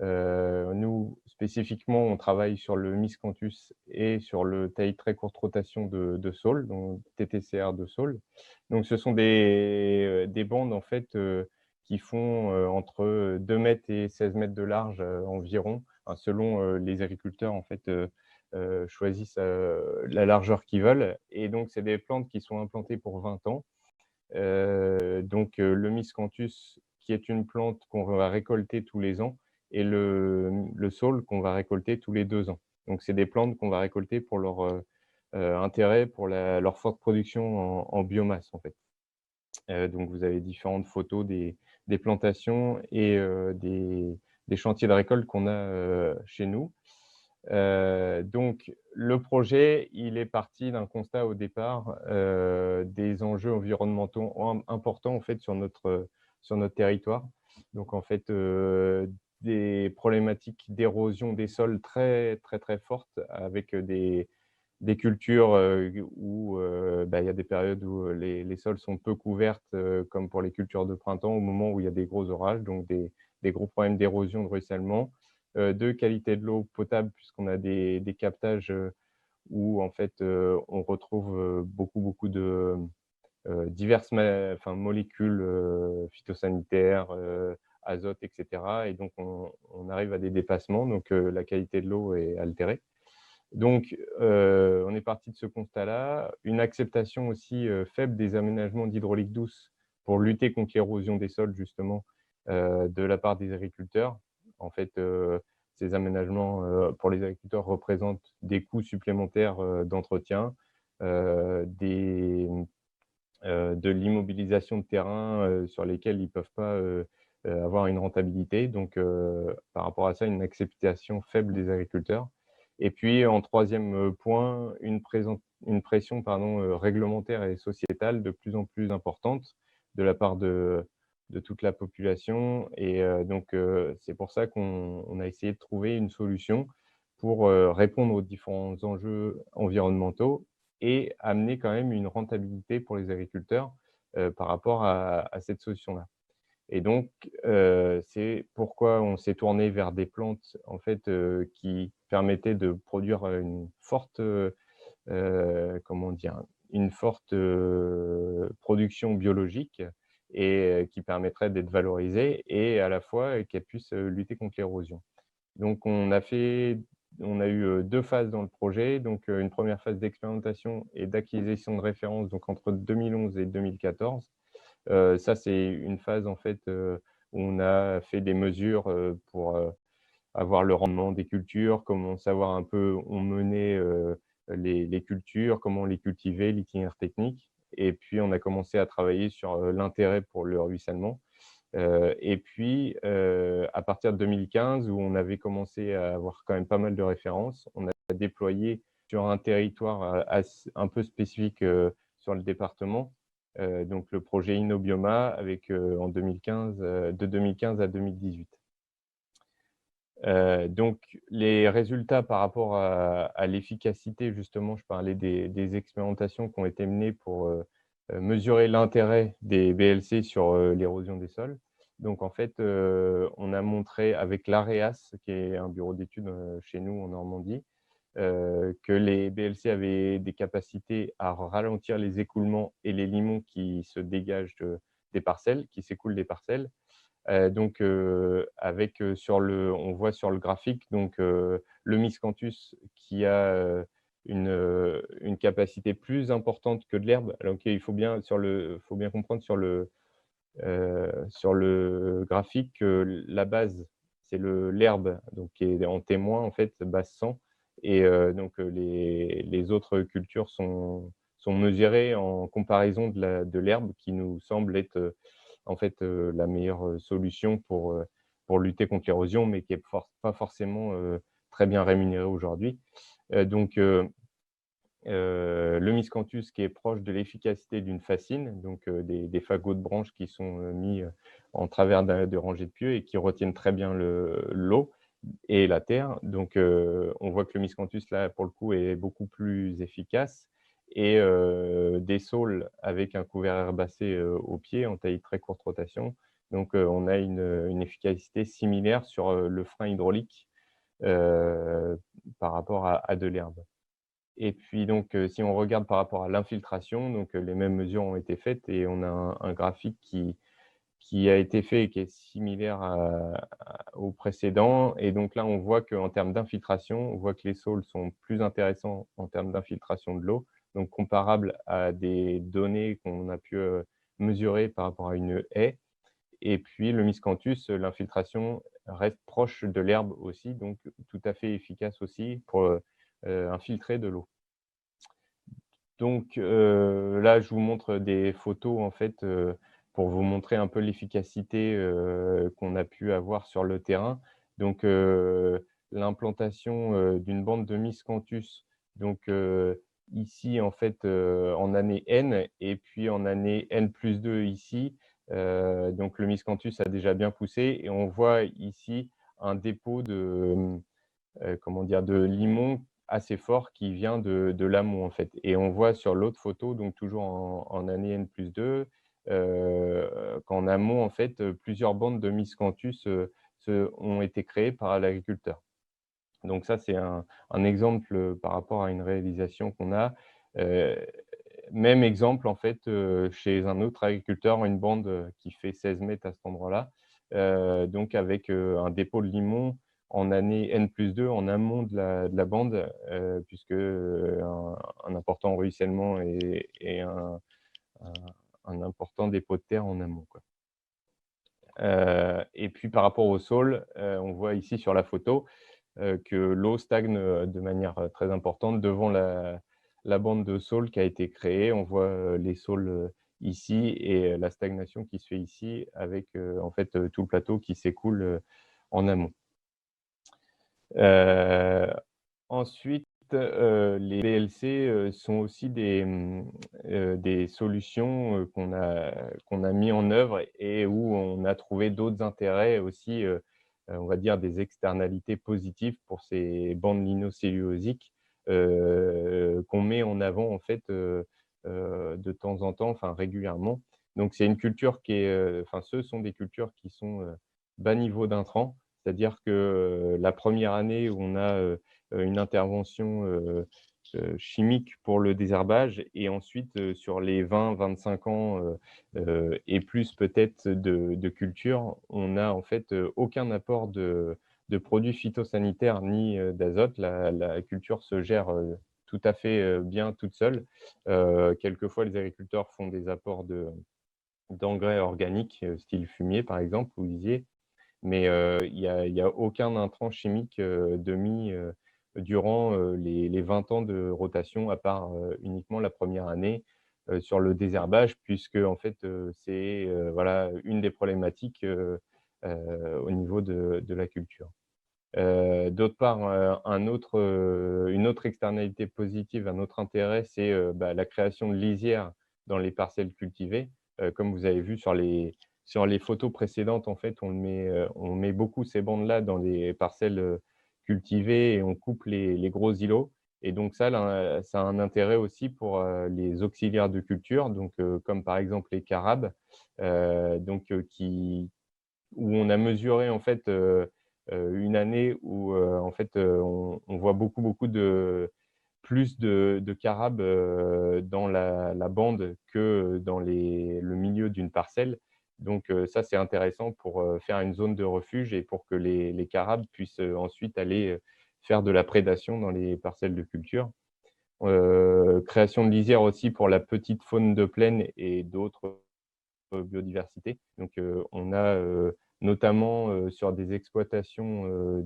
Nous, spécifiquement, on travaille sur le miscanthus et sur le taille très courte rotation de saule, donc TTCR de saule. Donc, ce sont des bandes, en fait, qui font entre 2 mètres et 16 mètres de large environ, hein, selon les agriculteurs, en fait, choisissent la largeur qu'ils veulent. Et donc, c'est des plantes qui sont implantées pour 20 ans. Le miscanthus, qui est une plante qu'on va récolter tous les ans, et le saule qu'on va récolter tous les 2 ans. Donc, c'est des plantes qu'on va récolter pour leur intérêt, pour leur forte production en biomasse, en fait. Donc, vous avez différentes photos des plantations et des chantiers de récolte qu'on a chez nous. Donc, le projet, il est parti d'un constat au départ des enjeux environnementaux importants en fait sur notre territoire. Donc, en fait, des problématiques d'érosion des sols très très très fortes avec des cultures où il y a des périodes où les sols sont peu couvertes, comme pour les cultures de printemps, au moment où il y a des gros orages, donc des gros problèmes d'érosion, de ruissellement, de qualité de l'eau potable, puisqu'on a des captages où en fait on retrouve beaucoup de diverses molécules phytosanitaires, azote, etc. Et donc on arrive à des dépassements, donc la qualité de l'eau est altérée. Donc, on est parti de ce constat-là. Une acceptation aussi faible des aménagements d'hydraulique douce pour lutter contre l'érosion des sols, justement, de la part des agriculteurs. En fait, ces aménagements pour les agriculteurs représentent des coûts supplémentaires d'entretien, de l'immobilisation de terrain sur lesquels ils ne peuvent pas avoir une rentabilité. Donc, par rapport à ça, une acceptation faible des agriculteurs. Et puis, en troisième point, une pression réglementaire et sociétale de plus en plus importante de la part de toute la population. Et c'est pour ça qu'on a essayé de trouver une solution pour répondre aux différents enjeux environnementaux et amener quand même une rentabilité pour les agriculteurs par rapport à cette solution-là. Et donc, c'est pourquoi on s'est tourné vers des plantes en fait, qui permettaient de produire une forte, une forte production biologique et qui permettrait d'être valorisée et à la fois qu'elle puisse lutter contre l'érosion. Donc, on a eu 2 phases dans le projet. Donc, une première phase d'expérimentation et d'acquisition de références, donc entre 2011 et 2014. Ça, c'est une phase en fait où on a fait des mesures pour avoir le rendement des cultures, comment savoir un peu où mener les cultures, comment les cultiver, l'itinéraire technique. Et puis, on a commencé à travailler sur l'intérêt pour le ruissellement. Et puis, à partir de 2015, où on avait commencé à avoir quand même pas mal de références, on a déployé sur un territoire un peu spécifique sur le département, donc le projet InnoBioma avec, en 2015, de 2015 à 2018. Donc, les résultats par rapport à l'efficacité, justement, je parlais des expérimentations qui ont été menées pour mesurer l'intérêt des BLC sur l'érosion des sols. Donc, en fait, on a montré avec l'AREAS, qui est un bureau d'études chez nous en Normandie, que les BLC avaient des capacités à ralentir les écoulements et les limons qui se dégagent des parcelles, qui s'écoulent des parcelles. On voit sur le graphique le miscanthus qui a une capacité plus importante que de l'herbe. Alors il faut bien comprendre sur le graphique que la base, c'est l'herbe, donc qui est en témoin en fait, base 100, et les autres cultures sont mesurées en comparaison de l'herbe qui nous semble être en fait la meilleure solution pour lutter contre l'érosion, mais qui est pas forcément très bien rémunérée aujourd'hui. Le miscanthus qui est proche de l'efficacité d'une fascine, donc des fagots de branches qui sont mis en travers de rangées de pieux et qui retiennent très bien l'eau et la terre. Donc, on voit que le miscanthus, là, pour le coup, est beaucoup plus efficace. Et des saules avec un couvert herbacé au pied, en taille très courte rotation, Donc, on a une efficacité similaire sur le frein hydraulique par rapport à de l'herbe. Et puis donc, si on regarde par rapport à l'infiltration, donc les mêmes mesures ont été faites et on a un graphique qui a été fait et qui est similaire au précédent. Et donc là, on voit qu'en termes d'infiltration, on voit que les saules sont plus intéressants en termes d'infiltration de l'eau, donc comparables à des données qu'on a pu mesurer par rapport à une haie. Et puis le miscanthus, l'infiltration reste proche de l'herbe aussi, donc tout à fait efficace aussi pour infiltrer de l'eau. Donc là, je vous montre des photos en fait, pour vous montrer un peu l'efficacité qu'on a pu avoir sur le terrain. Donc l'implantation d'une bande de miscanthus, donc ici en fait, en année N et puis en année N+2 ici. Donc le miscanthus a déjà bien poussé et on voit ici un dépôt de, comment dire? De limon assez fort qui vient de l'amont, en fait. Et on voit sur l'autre photo, donc toujours en année N+2, qu'en amont, en fait, plusieurs bandes de miscanthus, ont été créées par l'agriculteur. Donc ça, c'est un exemple, par rapport à une réalisation qu'on a. Heu, Même exemple, en fait, chez un autre agriculteur, une bande, qui fait 16 mètres à cet endroit-là, donc avec, un dépôt de limon en année N+2 en amont de la bande, puisque, un important ruissellement et un un important dépôt de terre en amont, quoi. Et puis par rapport au sol, on voit ici sur la photo, que l'eau stagne, de manière, très importante devant la bande de saules qui a été créée. On voit, les saules, ici et la stagnation qui se fait ici avec, en fait, tout le plateau qui s'écoule, en amont. Heu, Ensuite, les VLC, sont aussi des solutions, qu'on a mis en œuvre et où on a trouvé d'autres intérêts aussi, on va dire des externalités positives pour ces bandes lignocellulosiques, qu'on met en avant en fait, de temps en temps, enfin régulièrement. Donc c'est une culture qui est, enfin ce sont des cultures qui sont, bas niveau d'intrants. C'est-à-dire que, la première année où on a, une intervention, chimique pour le désherbage et ensuite, sur les 20-25 ans, et plus peut-être de culture, on n'a en fait, aucun apport de produits phytosanitaires ni, d'azote. La culture se gère, tout à fait, bien toute seule. Quelquefois, les agriculteurs font des apports d'engrais organiques, style fumier par exemple ou lisier, mais il y a aucun intrant chimique, de mis, durant, les 20 ans de rotation à part, uniquement la première année, sur le désherbage puisque en fait, c'est, voilà, une des problématiques, au niveau de la culture. D'autre part, une autre externalité positive, un autre intérêt, c'est, bah, la création de lisières dans les parcelles cultivées. Comme vous avez vu sur les photos précédentes, en fait, on met beaucoup ces bandes-là dans les parcelles, cultivées et on coupe les gros îlots et donc ça a un intérêt aussi pour, les auxiliaires de culture, donc comme par exemple les carabes, donc où on a mesuré en fait, une année où, en fait, on voit beaucoup plus de carabes, dans la bande que dans le milieu d'une parcelle. Donc ça, c'est intéressant pour, faire une zone de refuge et pour que les carabes puissent, ensuite aller, faire de la prédation dans les parcelles de culture. Création de lisières aussi pour la petite faune de plaine et d'autres biodiversité. Donc, on a, notamment, sur des exploitations,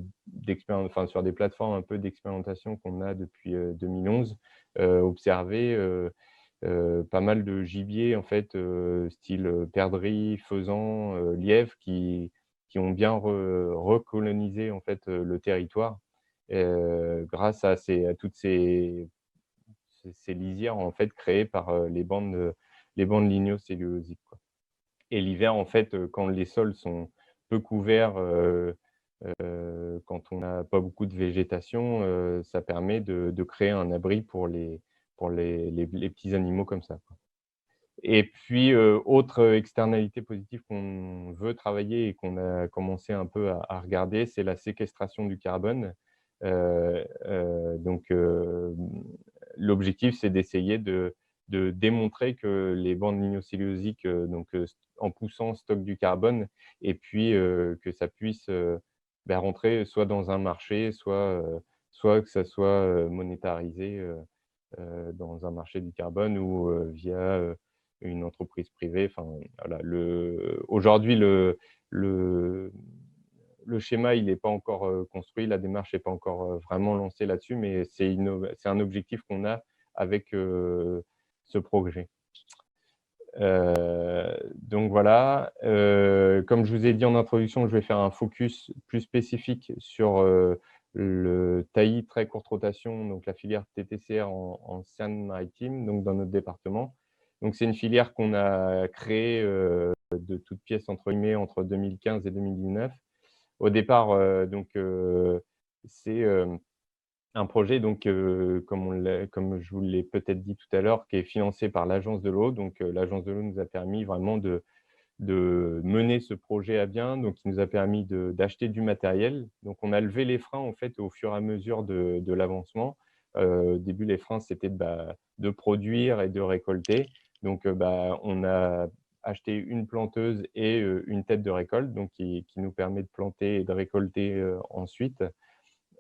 enfin, sur des plateformes un peu d'expérimentation qu'on a depuis, 2011, observé, pas mal de gibier en fait, style, perdrix, faisan, lièvre qui ont bien recolonisé en fait, le territoire, grâce à toutes ces lisières en fait créées par, les bandes lignocellulosiques, quoi. Et l'hiver, en fait, quand les sols sont peu couverts, quand on n'a pas beaucoup de végétation, ça permet de créer un abri pour les petits animaux comme ça, quoi. Et puis, autre externalité positive qu'on veut travailler et qu'on a commencé un peu à regarder, c'est la séquestration du carbone. Donc, l'objectif, c'est d'essayer de démontrer que les bandes lignocellulosiques, en poussant, stockent du carbone et puis que ça puisse rentrer soit dans un marché, soit que ça soit monétarisé dans un marché du carbone ou via une entreprise privée. Enfin, voilà, aujourd'hui, le, le schéma, il n'est pas encore construit, la démarche n'est pas encore vraiment lancée là-dessus, mais c'est un objectif qu'on a avec ce projet. Donc voilà, comme je vous ai dit en introduction, je vais faire un focus plus spécifique sur le TAI très courte rotation, donc la filière TTCR en Seine-Maritime, donc dans notre département. Donc c'est une filière qu'on a créée de toutes pièces entre guillemets entre 2015 et 2019. Au départ, c'est un projet, donc, comme je vous l'ai peut-être dit tout à l'heure, qui est financé par l'Agence de l'eau. Donc, l'Agence de l'eau nous a permis vraiment de mener ce projet à bien. Donc, il nous a permis d'acheter du matériel. Donc, on a levé les freins, en fait, au fur et à mesure de l'avancement. Au début, les freins, c'était de produire et de récolter. Donc, on a acheté une planteuse et une tête de récolte, donc qui nous permet de planter et de récolter ensuite.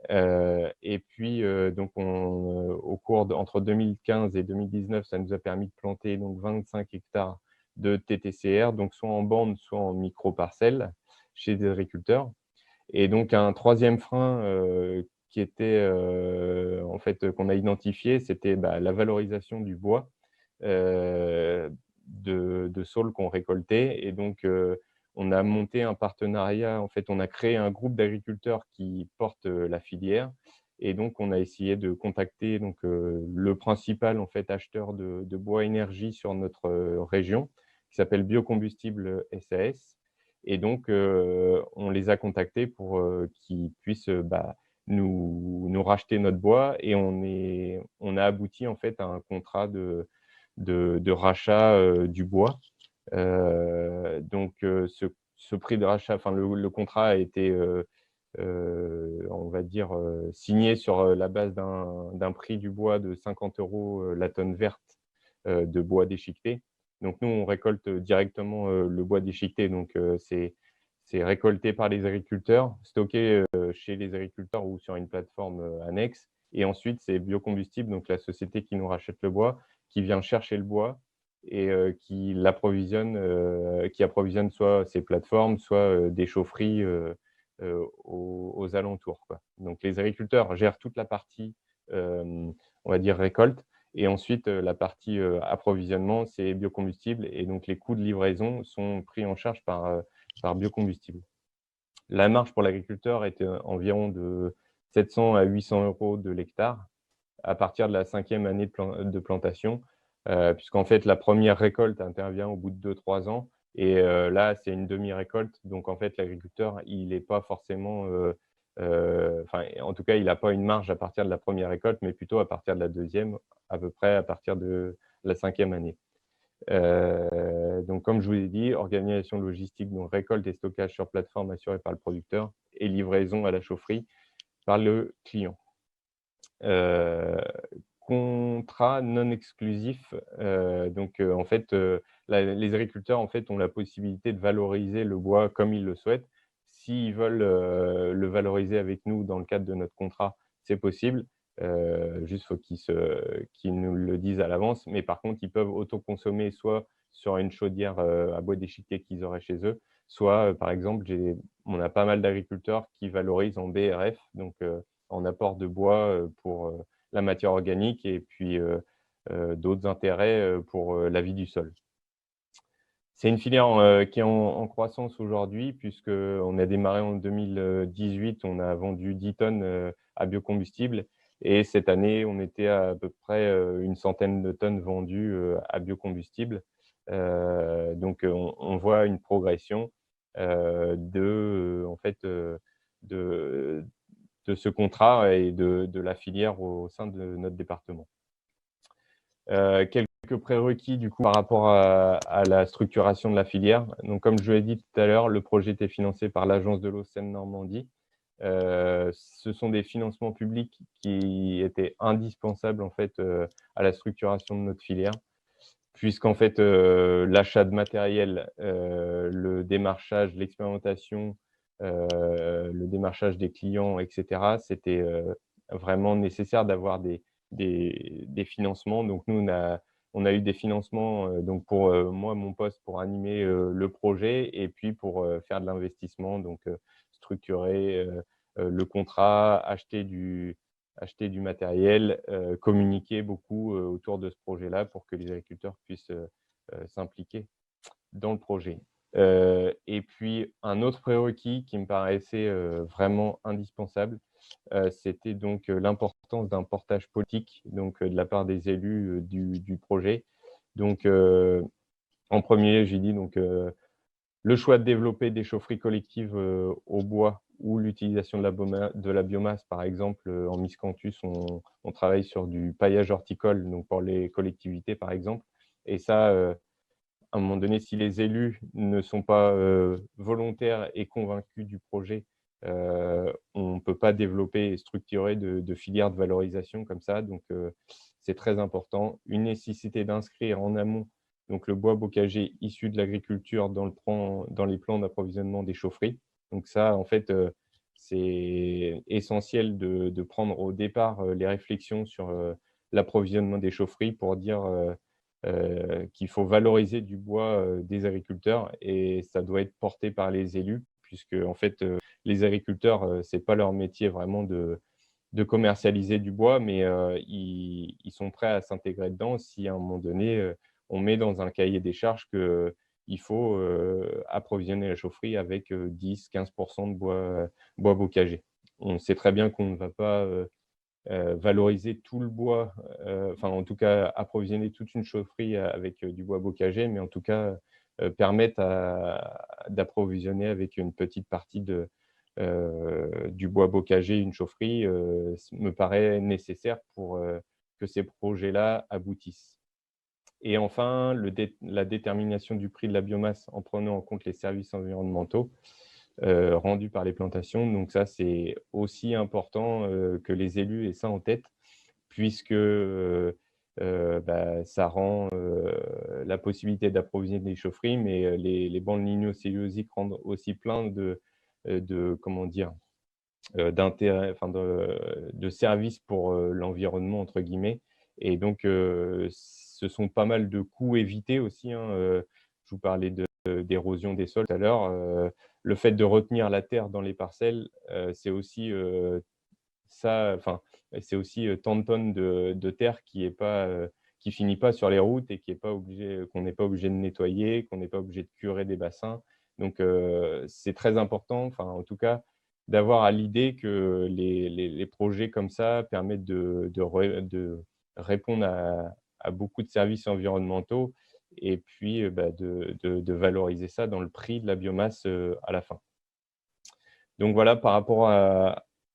Et puis, donc au cours entre 2015 et 2019, ça nous a permis de planter donc 25 hectares de TTCR, donc soit en bande, soit en micro-parcelles chez des agriculteurs. Et donc, un troisième frein qui était en fait qu'on a identifié, c'était la valorisation du bois de saules qu'on récoltait. Et donc, on a monté un partenariat. En fait, on a créé un groupe d'agriculteurs qui portent la filière. Et donc, on a essayé de contacter donc, le principal en fait, acheteur de bois énergie sur notre région, qui s'appelle Biocombustible SAS. Et donc, on les a contactés pour qu'ils puissent nous racheter notre bois. Et on a abouti en fait, à un contrat de rachat du bois. Donc, ce prix de rachat, enfin, le contrat a été, on va dire, signé sur la base d'un prix du bois de 50 € la tonne verte de bois déchiqueté. Donc, nous, on récolte directement le bois déchiqueté. Donc, c'est récolté par les agriculteurs, stocké chez les agriculteurs ou sur une plateforme annexe. Et ensuite, c'est Biocombustible, donc la société qui nous rachète le bois, qui vient chercher le bois et qui approvisionne soit ces plateformes, soit des chaufferies aux alentours, quoi. Donc, les agriculteurs gèrent toute la partie, on va dire, récolte. Et ensuite, la partie approvisionnement, c'est biocombustible. Et donc, les coûts de livraison sont pris en charge par biocombustible. La marge pour l'agriculteur est environ de 700 à 800 € de l'hectare à partir de la 5e année de plantation, puisqu'en fait, la première récolte intervient au bout de 2-3 ans. Et là, c'est une demi-récolte. Donc, en fait, l'agriculteur, il n'est pas forcément… en tout cas, il n'a pas une marge à partir de la première récolte, mais plutôt à partir de la deuxième, à peu près à partir de la 5e année. Donc, comme je vous l'ai dit, organisation logistique, donc récolte et stockage sur plateforme assurée par le producteur et livraison à la chaufferie par le client. Contrat non exclusif. En fait, les agriculteurs en fait, ont la possibilité de valoriser le bois comme ils le souhaitent. S'ils veulent le valoriser avec nous dans le cadre de notre contrat, c'est possible. Juste, il faut qu'ils nous le disent à l'avance. Mais par contre, ils peuvent autoconsommer soit sur une chaudière à bois déchiqueté qu'ils auraient chez eux, soit, par exemple, on a pas mal d'agriculteurs qui valorisent en BRF, donc en apport de bois pour la matière organique et puis d'autres intérêts pour la vie du sol. C'est une filière qui est en croissance aujourd'hui, puisqu'on a démarré en 2018, on a vendu 10 tonnes à biocombustible. Et cette année, on était à peu près une centaine de tonnes vendues à biocombustible. Donc, on voit une progression de ce contrat et de la filière au sein de notre département. Quelques quelques prérequis du coup par rapport à la structuration de la filière. Donc, comme je l'ai dit tout à l'heure, le projet était financé par l'Agence de l'eau Seine-Normandie. Ce sont des financements publics qui étaient indispensables en fait à la structuration de notre filière, puisqu'en fait l'achat de matériel, le démarchage, l'expérimentation, le démarchage des clients, etc., c'était vraiment nécessaire d'avoir des financements. Donc nous, on a eu des financements donc pour moi, mon poste, pour animer le projet et puis pour faire de l'investissement, donc structurer le contrat, acheter du matériel, communiquer beaucoup autour de ce projet-là pour que les agriculteurs puissent s'impliquer dans le projet. Et puis, un autre prérequis qui me paraissait vraiment indispensable, c'était donc l'importance d'un portage politique donc, de la part des élus du projet. Donc, en premier, j'ai dit donc, le choix de développer des chaufferies collectives au bois ou l'utilisation de la biomasse, par exemple, en Miscanthus, on travaille sur du paillage horticole, donc pour les collectivités, par exemple. Et ça, à un moment donné, si les élus ne sont pas volontaires et convaincus du projet, on ne peut pas développer et structurer de filières de valorisation comme ça. Donc, c'est très important. Une nécessité d'inscrire en amont donc le bois bocager issu de l'agriculture dans les plans d'approvisionnement des chaufferies. Donc ça, en fait, c'est essentiel de prendre au départ les réflexions sur l'approvisionnement des chaufferies pour dire qu'il faut valoriser du bois des agriculteurs et ça doit être porté par les élus puisque en fait, les agriculteurs, ce n'est pas leur métier vraiment de commercialiser du bois, mais ils sont prêts à s'intégrer dedans si à un moment donné, on met dans un cahier des charges qu'il faut approvisionner la chaufferie avec 10-15% de bois bocager. On sait très bien qu'on ne va pas valoriser tout le bois, enfin en tout cas approvisionner toute une chaufferie avec du bois bocager, mais en tout cas permettre d'approvisionner avec une petite partie du bois bocager une chaufferie me paraît nécessaire pour que ces projets-là aboutissent. Et enfin, la détermination du prix de la biomasse en prenant en compte les services environnementaux rendus par les plantations. Donc ça, c'est aussi important que les élus aient ça en tête, puisque ça rend la possibilité d'approvisionner des chaufferies, mais les bandes lignocellulosiques rendent aussi plein comment dire, d'intérêt, enfin de services pour l'environnement, entre guillemets. Et donc, ce sont pas mal de coûts évités aussi, hein. Je vous parlais d'érosion des sols tout à l'heure. Le fait de retenir la terre dans les parcelles, c'est aussi c'est aussi tant de tonnes de terre qui finit pas sur les routes et qu'on n'est pas obligé de nettoyer, qu'on n'est pas obligé de curer des bassins. Donc, c'est très important, enfin, en tout cas, d'avoir à l'idée que les projets comme ça permettent de répondre à beaucoup de services environnementaux et puis de valoriser ça dans le prix de la biomasse à la fin. Donc voilà, par rapport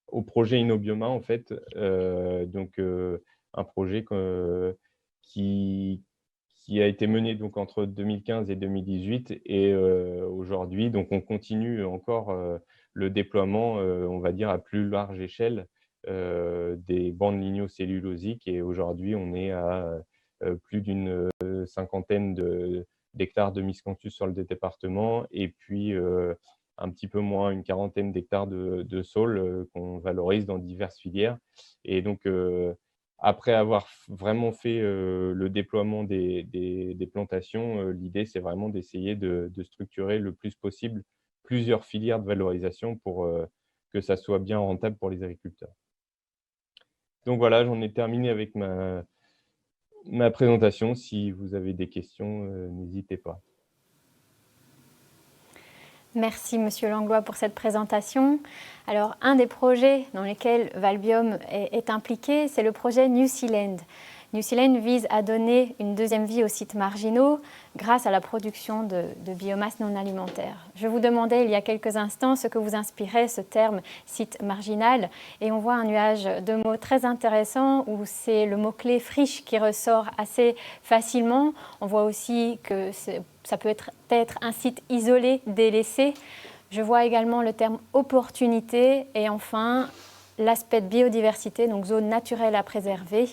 au projet InnoBioma, en fait, un projet qui a été mené donc, entre 2015 et 2018 et aujourd'hui, donc on continue encore le déploiement, on va dire, à plus large échelle des bandes lignocellulosiques et aujourd'hui, on est à plus d'une cinquantaine d'hectares de miscanthus sur le département et puis un petit peu moins, une quarantaine d'hectares de saules qu'on valorise dans diverses filières. Et donc, après avoir vraiment fait le déploiement des plantations, l'idée, c'est vraiment d'essayer de structurer le plus possible plusieurs filières de valorisation pour que ça soit bien rentable pour les agriculteurs. Donc voilà, j'en ai terminé avec ma présentation. Si vous avez des questions, n'hésitez pas. Merci Monsieur Langlois pour cette présentation. Alors, un des projets dans lesquels Valbiome est impliqué, c'est le projet New Sealand. New Zealand vise à donner une deuxième vie aux sites marginaux grâce à la production de biomasse non alimentaire. Je vous demandais il y a quelques instants ce que vous inspirait ce terme site marginal et on voit un nuage de mots très intéressant où c'est le mot-clé friche qui ressort assez facilement. On voit aussi que ça peut être un site isolé, délaissé. Je vois également le terme opportunité et enfin l'aspect de biodiversité, donc zone naturelle à préserver.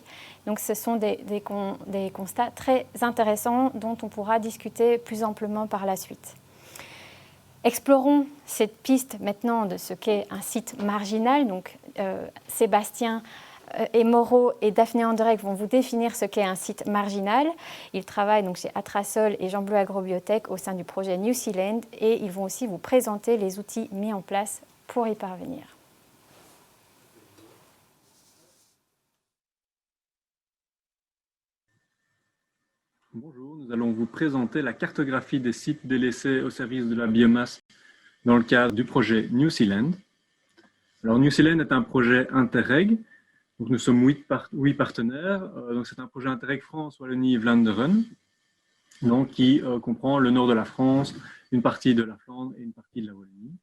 Donc ce sont des constats très intéressants dont on pourra discuter plus amplement par la suite. Explorons cette piste maintenant de ce qu'est un site marginal. Donc Sébastien et Moreau et Daphné Anderegg vont vous définir ce qu'est un site marginal. Ils travaillent donc chez Atrasol et Jean Bleu Agrobiotech au sein du projet New Zealand et ils vont aussi vous présenter les outils mis en place pour y parvenir. Bonjour, nous allons vous présenter la cartographie des sites délaissés au service de la biomasse dans le cadre du projet New Zealand. Alors, New Zealand est un projet Interreg. Donc, nous sommes 8 partenaires. Donc, c'est un projet Interreg France, Wallonie, Vlaanderen, donc, qui comprend le nord de la France, une partie de la Flandre et une partie de la Wallonie.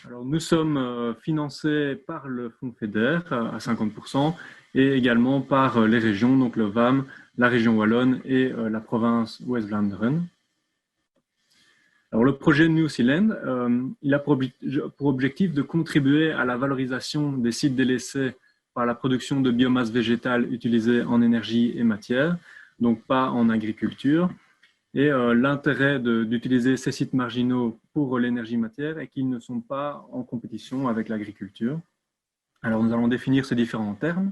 Alors, nous sommes financés par le Fonds FEDER à 50% et également par les régions, donc le VAM, la région wallonne et la province West-Vlaanderen. Alors, le projet New Zealand, il a pour objectif de contribuer à la valorisation des sites délaissés par la production de biomasse végétale utilisée en énergie et matière, donc pas en agriculture. Et l'intérêt d'utiliser ces sites marginaux pour l'énergie matière est qu'ils ne sont pas en compétition avec l'agriculture. Alors, nous allons définir ces différents termes.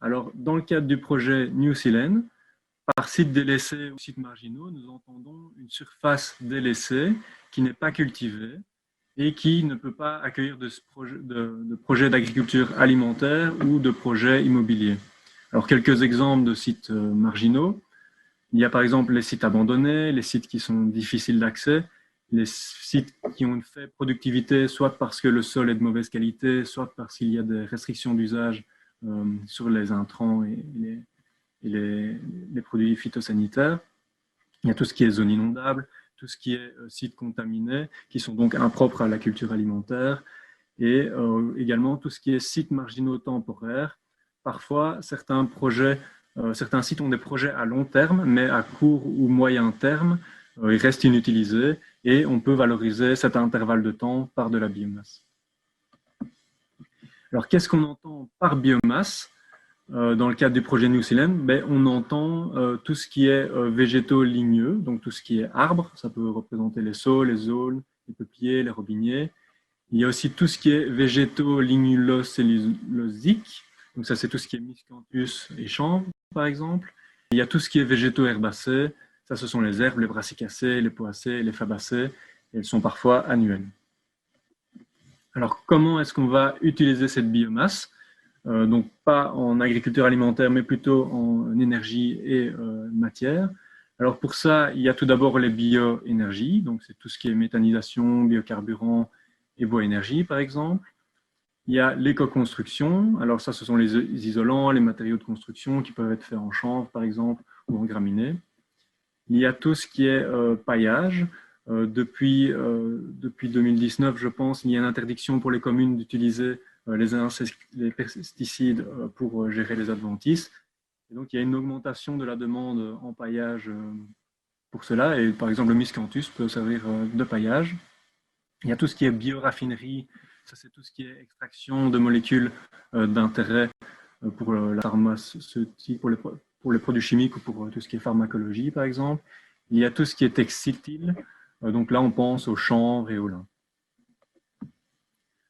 Alors, dans le cadre du projet New Zealand, par site délaissé ou site marginaux, nous entendons une surface délaissée qui n'est pas cultivée et qui ne peut pas accueillir de projets d'agriculture alimentaire ou de projets immobiliers. Alors, quelques exemples de sites marginaux. Il y a par exemple les sites abandonnés, les sites qui sont difficiles d'accès, les sites qui ont une faible productivité, soit parce que le sol est de mauvaise qualité, soit parce qu'il y a des restrictions d'usage sur les intrants et les produits phytosanitaires. Il y a tout ce qui est zone inondable, tout ce qui est sites contaminés, qui sont donc impropres à la culture alimentaire, et également tout ce qui est sites marginaux temporaires. Parfois, certains sites ont des projets à long terme, mais à court ou moyen terme, ils restent inutilisés et on peut valoriser cet intervalle de temps par de la biomasse. Alors, qu'est-ce qu'on entend par biomasse dans le cadre du projet New Zealand? On entend tout ce qui est végétaux ligneux, donc tout ce qui est arbres, ça peut représenter les saules, les aulnes, les peupliers, les robiniers. Il y a aussi tout ce qui est végétaux lignulocellulosiques, donc ça c'est tout ce qui est miscanthus et chanvre par exemple. Il y a tout ce qui est végétaux herbacés, ça ce sont les herbes, les brassicacées, les poacées, les fabacées, et elles sont parfois annuelles. Alors, comment est-ce qu'on va utiliser cette biomasse? Donc, pas en agriculture alimentaire, mais plutôt en énergie et matière. Alors, pour ça, il y a tout d'abord les bioénergies. Donc, c'est tout ce qui est méthanisation, biocarburant et bois-énergie, par exemple. Il y a l'éco-construction. Alors, ça, ce sont les isolants, les matériaux de construction qui peuvent être faits en chanvre, par exemple, ou en graminées. Il y a tout ce qui est paillage. Depuis 2019, je pense, il y a une interdiction pour les communes d'utiliser les pesticides pour gérer les adventices. Et donc, il y a une augmentation de la demande en paillage pour cela. Et par exemple, le miscanthus peut servir de paillage. Il y a tout ce qui est bioraffinerie. Ça, c'est tout ce qui est extraction de molécules d'intérêt pour la pharmaceutique, pour les produits chimiques ou pour tout ce qui est pharmacologie, par exemple. Il y a tout ce qui est textile. Donc là, on pense au chanvre et au lin.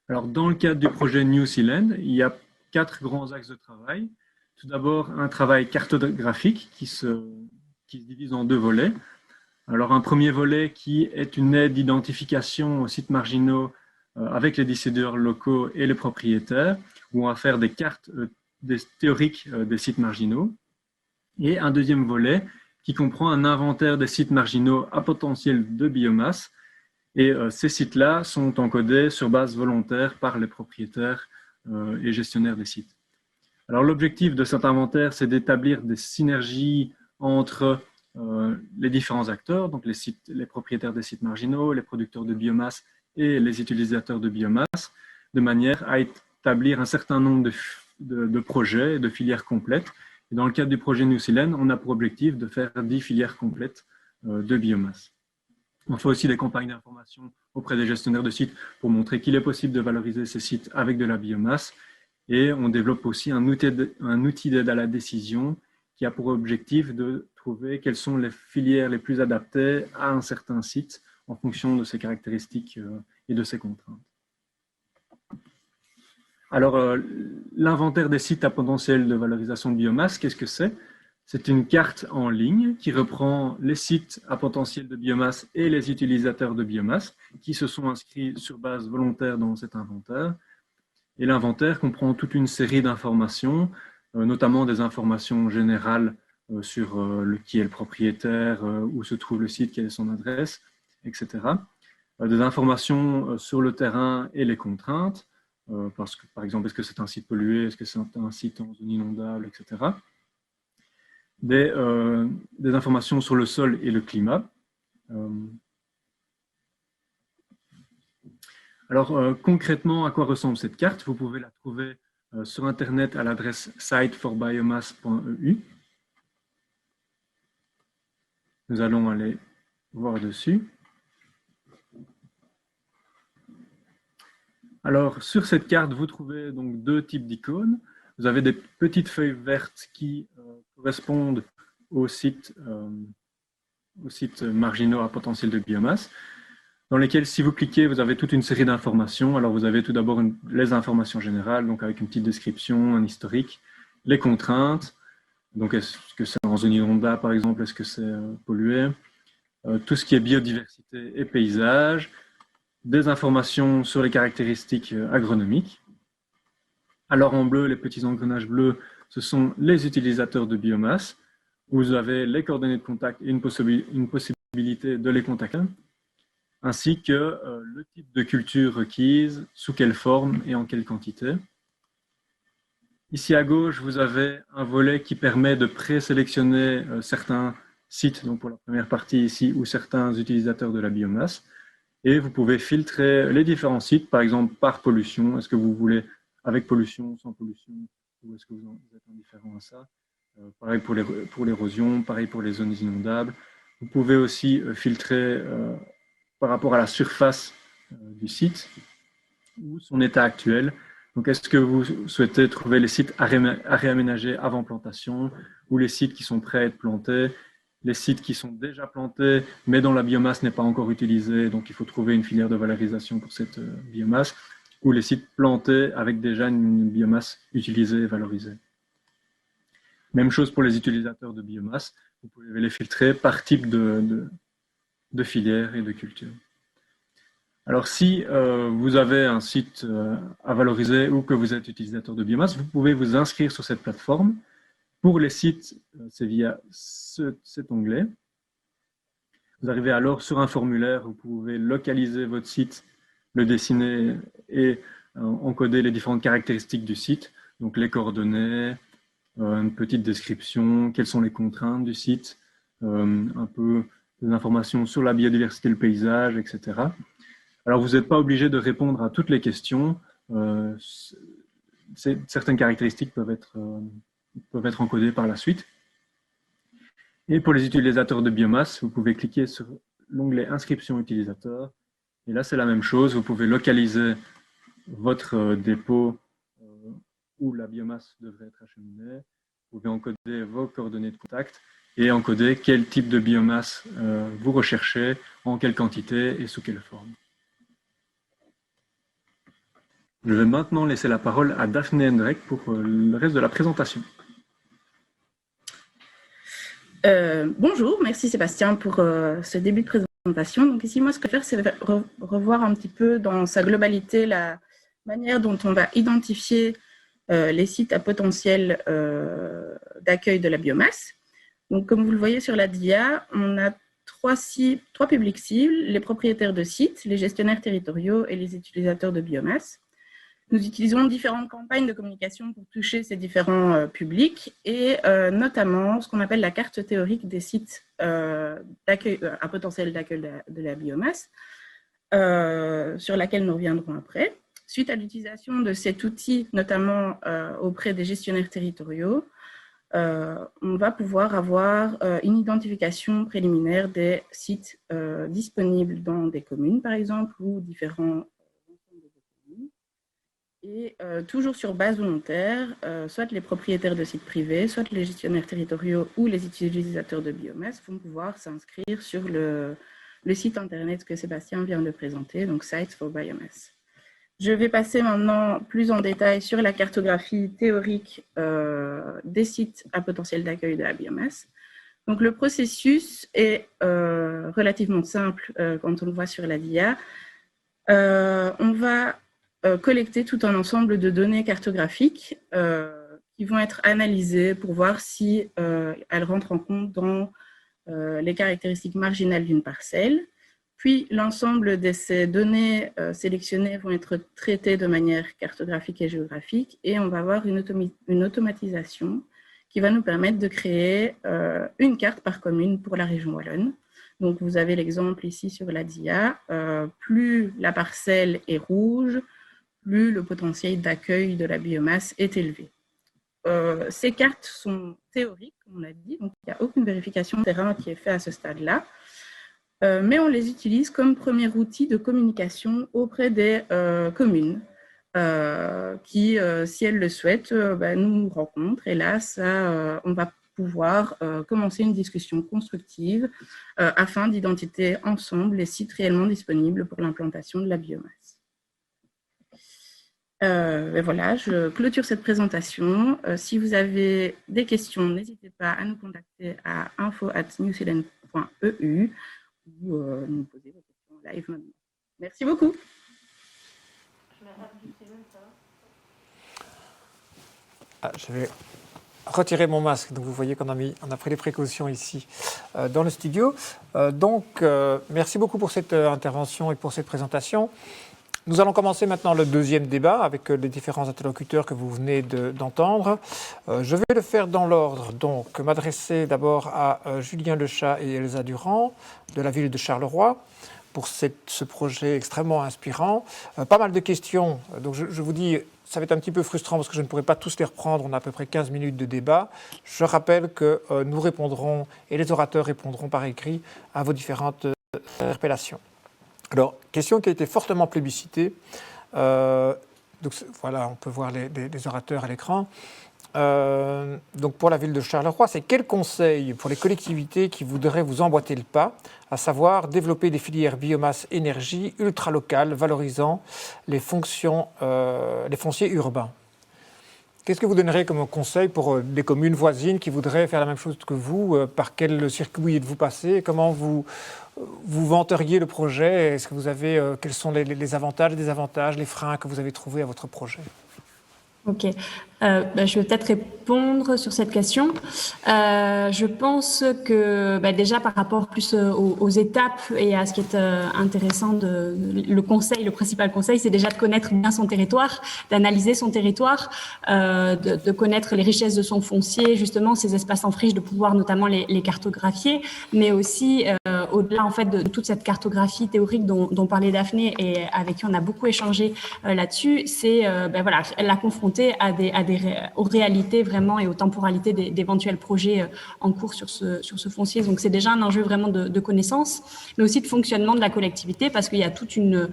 Alors, dans le cadre du projet New Zealand, il y a 4 grands axes de travail. Tout d'abord, un travail cartographique qui se divise en 2 volets. Alors, un premier volet qui est une aide d'identification aux sites marginaux avec les décideurs locaux et les propriétaires, où on va faire des cartes théoriques des sites marginaux. Et un deuxième volet qui comprend un inventaire des sites marginaux à potentiel de biomasse. Et ces sites-là sont encodés sur base volontaire par les propriétaires et gestionnaires des sites. Alors l'objectif de cet inventaire, c'est d'établir des synergies entre les différents acteurs, donc les propriétaires des sites marginaux, les producteurs de biomasse et les utilisateurs de biomasse, de manière à établir un certain nombre de projets et de filières complètes. Et dans le cadre du projet New Zealand, on a pour objectif de faire 10 filières complètes de biomasse. On fait aussi des campagnes d'information auprès des gestionnaires de sites pour montrer qu'il est possible de valoriser ces sites avec de la biomasse. Et on développe aussi un outil d'aide à la décision qui a pour objectif de trouver quelles sont les filières les plus adaptées à un certain site en fonction de ses caractéristiques et de ses contraintes. Alors, l'inventaire des sites à potentiel de valorisation de biomasse, qu'est-ce que c'est? C'est une carte en ligne qui reprend les sites à potentiel de biomasse et les utilisateurs de biomasse qui se sont inscrits sur base volontaire dans cet inventaire. Et l'inventaire comprend toute une série d'informations, notamment des informations générales sur qui est le propriétaire, où se trouve le site, quelle est son adresse, etc. Des informations sur le terrain et les contraintes, parce que, par exemple, est-ce que c'est un site pollué, est-ce que c'est un site en zone inondable, etc. Des informations sur le sol et le climat. Alors, concrètement, à quoi ressemble cette carte? Vous pouvez la trouver sur Internet à l'adresse siteforbiomass.eu. Nous allons aller voir dessus. Alors, sur cette carte, vous trouvez donc deux types d'icônes. Vous avez des petites feuilles vertes qui correspondent aux sites marginaux à potentiel de biomasse, dans lesquels, si vous cliquez, vous avez toute une série d'informations. Alors, vous avez tout d'abord les informations générales, donc avec une petite description, un historique, les contraintes, donc est-ce que c'est en zone inondable, par exemple, est-ce que c'est pollué, tout ce qui est biodiversité et paysage, des informations sur les caractéristiques agronomiques. Alors, en bleu, les petits engrenages bleus, ce sont les utilisateurs de biomasse. Vous avez les coordonnées de contact et une possibilité de les contacter, ainsi que le type de culture requise, sous quelle forme et en quelle quantité. Ici à gauche, vous avez un volet qui permet de présélectionner certains sites, donc pour la première partie ici, ou certains utilisateurs de la biomasse. Et vous pouvez filtrer les différents sites, par exemple par pollution. Est-ce que vous voulez avec pollution, sans pollution, ou est-ce que vous êtes indifférent à ça? Pareil pour l'érosion, pareil pour les zones inondables. Vous pouvez aussi filtrer par rapport à la surface du site ou son état actuel. Donc, est-ce que vous souhaitez trouver les sites à réaménager avant plantation ou les sites qui sont prêts à être plantés, les sites qui sont déjà plantés mais dont la biomasse n'est pas encore utilisée, donc il faut trouver une filière de valorisation pour cette biomasse, ou les sites plantés avec déjà une biomasse utilisée et valorisée. Même chose pour les utilisateurs de biomasse, vous pouvez les filtrer par type de filière et de culture. Alors, si vous avez un site à valoriser ou que vous êtes utilisateur de biomasse, vous pouvez vous inscrire sur cette plateforme. Pour les sites, c'est via cet onglet. Vous arrivez alors sur un formulaire, vous pouvez localiser votre site, le dessiner et encoder les différentes caractéristiques du site, donc les coordonnées, une petite description, quelles sont les contraintes du site, un peu des informations sur la biodiversité, le paysage, etc. Alors, vous n'êtes pas obligé de répondre à toutes les questions. Certaines caractéristiques peuvent être encodées par la suite. Et pour les utilisateurs de biomasse, vous pouvez cliquer sur l'onglet Inscription utilisateur. Et là, c'est la même chose. Vous pouvez localiser votre dépôt où la biomasse devrait être acheminée. Vous pouvez encoder vos coordonnées de contact et encoder quel type de biomasse vous recherchez, en quelle quantité et sous quelle forme. Je vais maintenant laisser la parole à Daphné Hendrek pour le reste de la présentation. Bonjour, merci Sébastien pour ce début de présentation. Donc ici, moi, ce que je vais faire, c'est revoir un petit peu dans sa globalité la manière dont on va identifier les sites à potentiel d'accueil de la biomasse. Donc, comme vous le voyez sur la DIA, on a trois publics cibles, les propriétaires de sites, les gestionnaires territoriaux et les utilisateurs de biomasse. Nous utilisons différentes campagnes de communication pour toucher ces différents publics et notamment ce qu'on appelle la carte théorique des sites d'accueil, à potentiel d'accueil de la biomasse, sur laquelle nous reviendrons après. Suite à l'utilisation de cet outil, notamment auprès des gestionnaires territoriaux, on va pouvoir avoir une identification préliminaire des sites disponibles dans des communes, par exemple, ou différents et toujours sur base volontaire, soit les propriétaires de sites privés, soit les gestionnaires territoriaux ou les utilisateurs de biomasse vont pouvoir s'inscrire sur le site internet que Sébastien vient de présenter, donc Sites for Biomass. Je vais passer maintenant plus en détail sur la cartographie théorique des sites à potentiel d'accueil de la biomasse. Donc le processus est relativement simple quand on le voit sur la DIA. On va collecter tout un ensemble de données cartographiques qui vont être analysées pour voir si elles rentrent en compte dans les caractéristiques marginales d'une parcelle. Puis l'ensemble de ces données sélectionnées vont être traitées de manière cartographique et géographique et on va avoir une automatisation qui va nous permettre de créer une carte par commune pour la région wallonne. Donc vous avez l'exemple ici sur la DIA, plus la parcelle est rouge, plus le potentiel d'accueil de la biomasse est élevé. Ces cartes sont théoriques, comme on l'a dit, donc il n'y a aucune vérification de terrain qui est faite à ce stade-là, mais on les utilise comme premier outil de communication auprès des communes qui, si elles le souhaitent, nous rencontrent et là, on va pouvoir commencer une discussion constructive afin d'identifier ensemble les sites réellement disponibles pour l'implantation de la biomasse. Et voilà, je clôture cette présentation. Si vous avez des questions, n'hésitez pas à nous contacter à info@newzealand.eu ou nous poser vos questions live maintenant. Merci beaucoup. Je vais retirer mon masque, donc vous voyez qu'on a pris les précautions ici dans le studio. Merci beaucoup pour cette intervention et pour cette présentation. Nous allons commencer maintenant le deuxième débat avec les différents interlocuteurs que vous venez d'entendre. Je vais le faire dans l'ordre, donc m'adresser d'abord à Julien Lechat et Elsa Durand de la ville de Charleroi pour ce projet extrêmement inspirant. Pas mal de questions, donc je vous dis, ça va être un petit peu frustrant parce que je ne pourrai pas tous les reprendre, on a à peu près 15 minutes de débat. Je rappelle que nous répondrons, et les orateurs répondront par écrit à vos différentes interpellations. Alors, question qui a été fortement plébiscitée. Donc voilà, on peut voir les orateurs à l'écran. Donc pour la ville de Charleroi, c'est quel conseil pour les collectivités qui voudraient vous emboîter le pas, à savoir développer des filières biomasse énergie ultra-locales valorisant les fonciers urbains? Qu'est-ce que vous donnerez comme conseil pour des communes voisines qui voudraient faire la même chose que vous? Par quel circuit êtes-vous passé? Comment vous vanteriez le projet? Est-ce que vous avez, quels sont les avantages, les désavantages, les freins que vous avez trouvés à votre projet? Ok, je vais peut-être répondre sur cette question. Je pense que déjà par rapport plus aux étapes et à ce qui est intéressant, le principal conseil, c'est déjà de connaître bien son territoire, d'analyser son territoire, de connaître les richesses de son foncier, justement ces espaces en friche, de pouvoir notamment les cartographier, mais aussi au-delà en fait de toute cette cartographie théorique dont parlait Daphné et avec qui on a beaucoup échangé là-dessus, c'est voilà, la confronter aux réalités vraiment et aux temporalités d'éventuels projets en cours sur ce foncier. Donc c'est déjà un enjeu vraiment de connaissance, mais aussi de fonctionnement de la collectivité parce qu'il y a toute une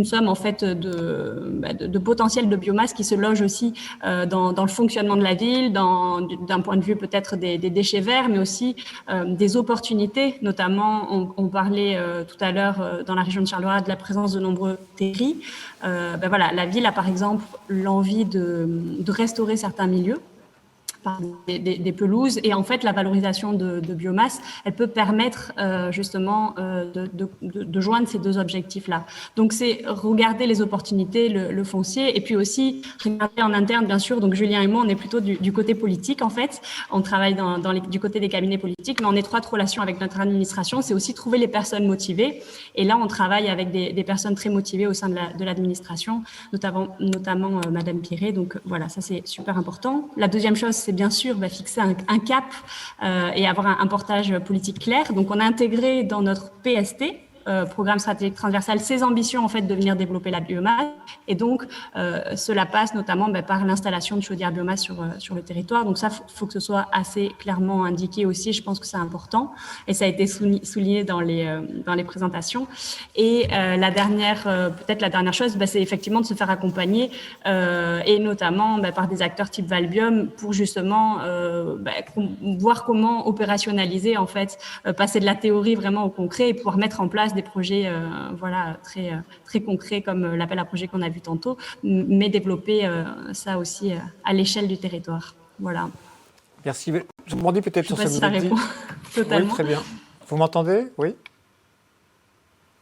somme en fait de potentiel de biomasse qui se loge aussi dans le fonctionnement de la ville, d'un point de vue peut-être des déchets verts, mais aussi des opportunités. Notamment, on parlait tout à l'heure dans la région de Charleroi de la présence de nombreux terris. Voilà, la ville a par exemple l'envie de restaurer certains milieux. des pelouses. Et en fait, la valorisation de biomasse, elle peut permettre justement de joindre ces deux objectifs-là. Donc, c'est regarder les opportunités, le foncier, et puis aussi regarder en interne, bien sûr. Donc, Julien et moi, on est plutôt du côté politique, en fait. On travaille du côté des cabinets politiques, mais en étroite relation avec notre administration. C'est aussi trouver les personnes motivées. Et là, on travaille avec des personnes très motivées au sein de l'administration, notamment Madame Piré. Donc, voilà, ça, c'est super important. La deuxième chose, c'est bien sûr fixer un cap et avoir un portage politique clair. Donc, on a intégré dans notre PST, programme stratégique transversal, ses ambitions en fait de venir développer la biomasse, et donc cela passe notamment par l'installation de chaudières biomasse sur le territoire. Donc ça, faut que ce soit assez clairement indiqué aussi. Je pense que c'est important et ça a été souligné dans les présentations. Et peut-être la dernière chose, c'est effectivement de se faire accompagner et notamment par des acteurs type Valbium pour justement voir comment opérationnaliser en fait, passer de la théorie vraiment au concret et pouvoir mettre en place des projets très concrets comme l'appel à projet qu'on a vu tantôt, mais développer ça aussi à l'échelle du territoire. Voilà. Merci. Je me demandais peut-être sur ce que vous avez dit. Totalement. Oui, très bien. Vous m'entendez? Oui.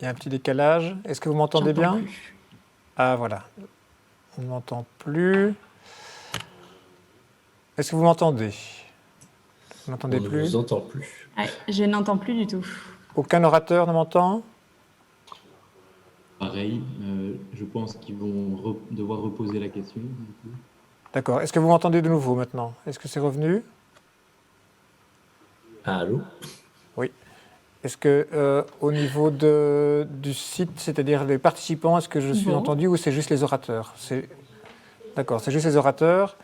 Il y a un petit décalage. Est-ce que vous m'entendez bien? Ah, voilà. On ne m'entend plus. Est-ce que vous m'entendez? Vous m'entendez plus? On ne vous entend plus. Je n'entends plus du tout. Aucun orateur ne m'entend? Pareil, je pense qu'ils vont devoir reposer la question. D'accord. Est-ce que vous m'entendez de nouveau maintenant? Est-ce que c'est revenu? Allô? Oui. Est-ce que au niveau du site, c'est-à-dire les participants, est-ce que je suis entendu ou c'est juste les orateurs? D'accord, c'est juste les orateurs.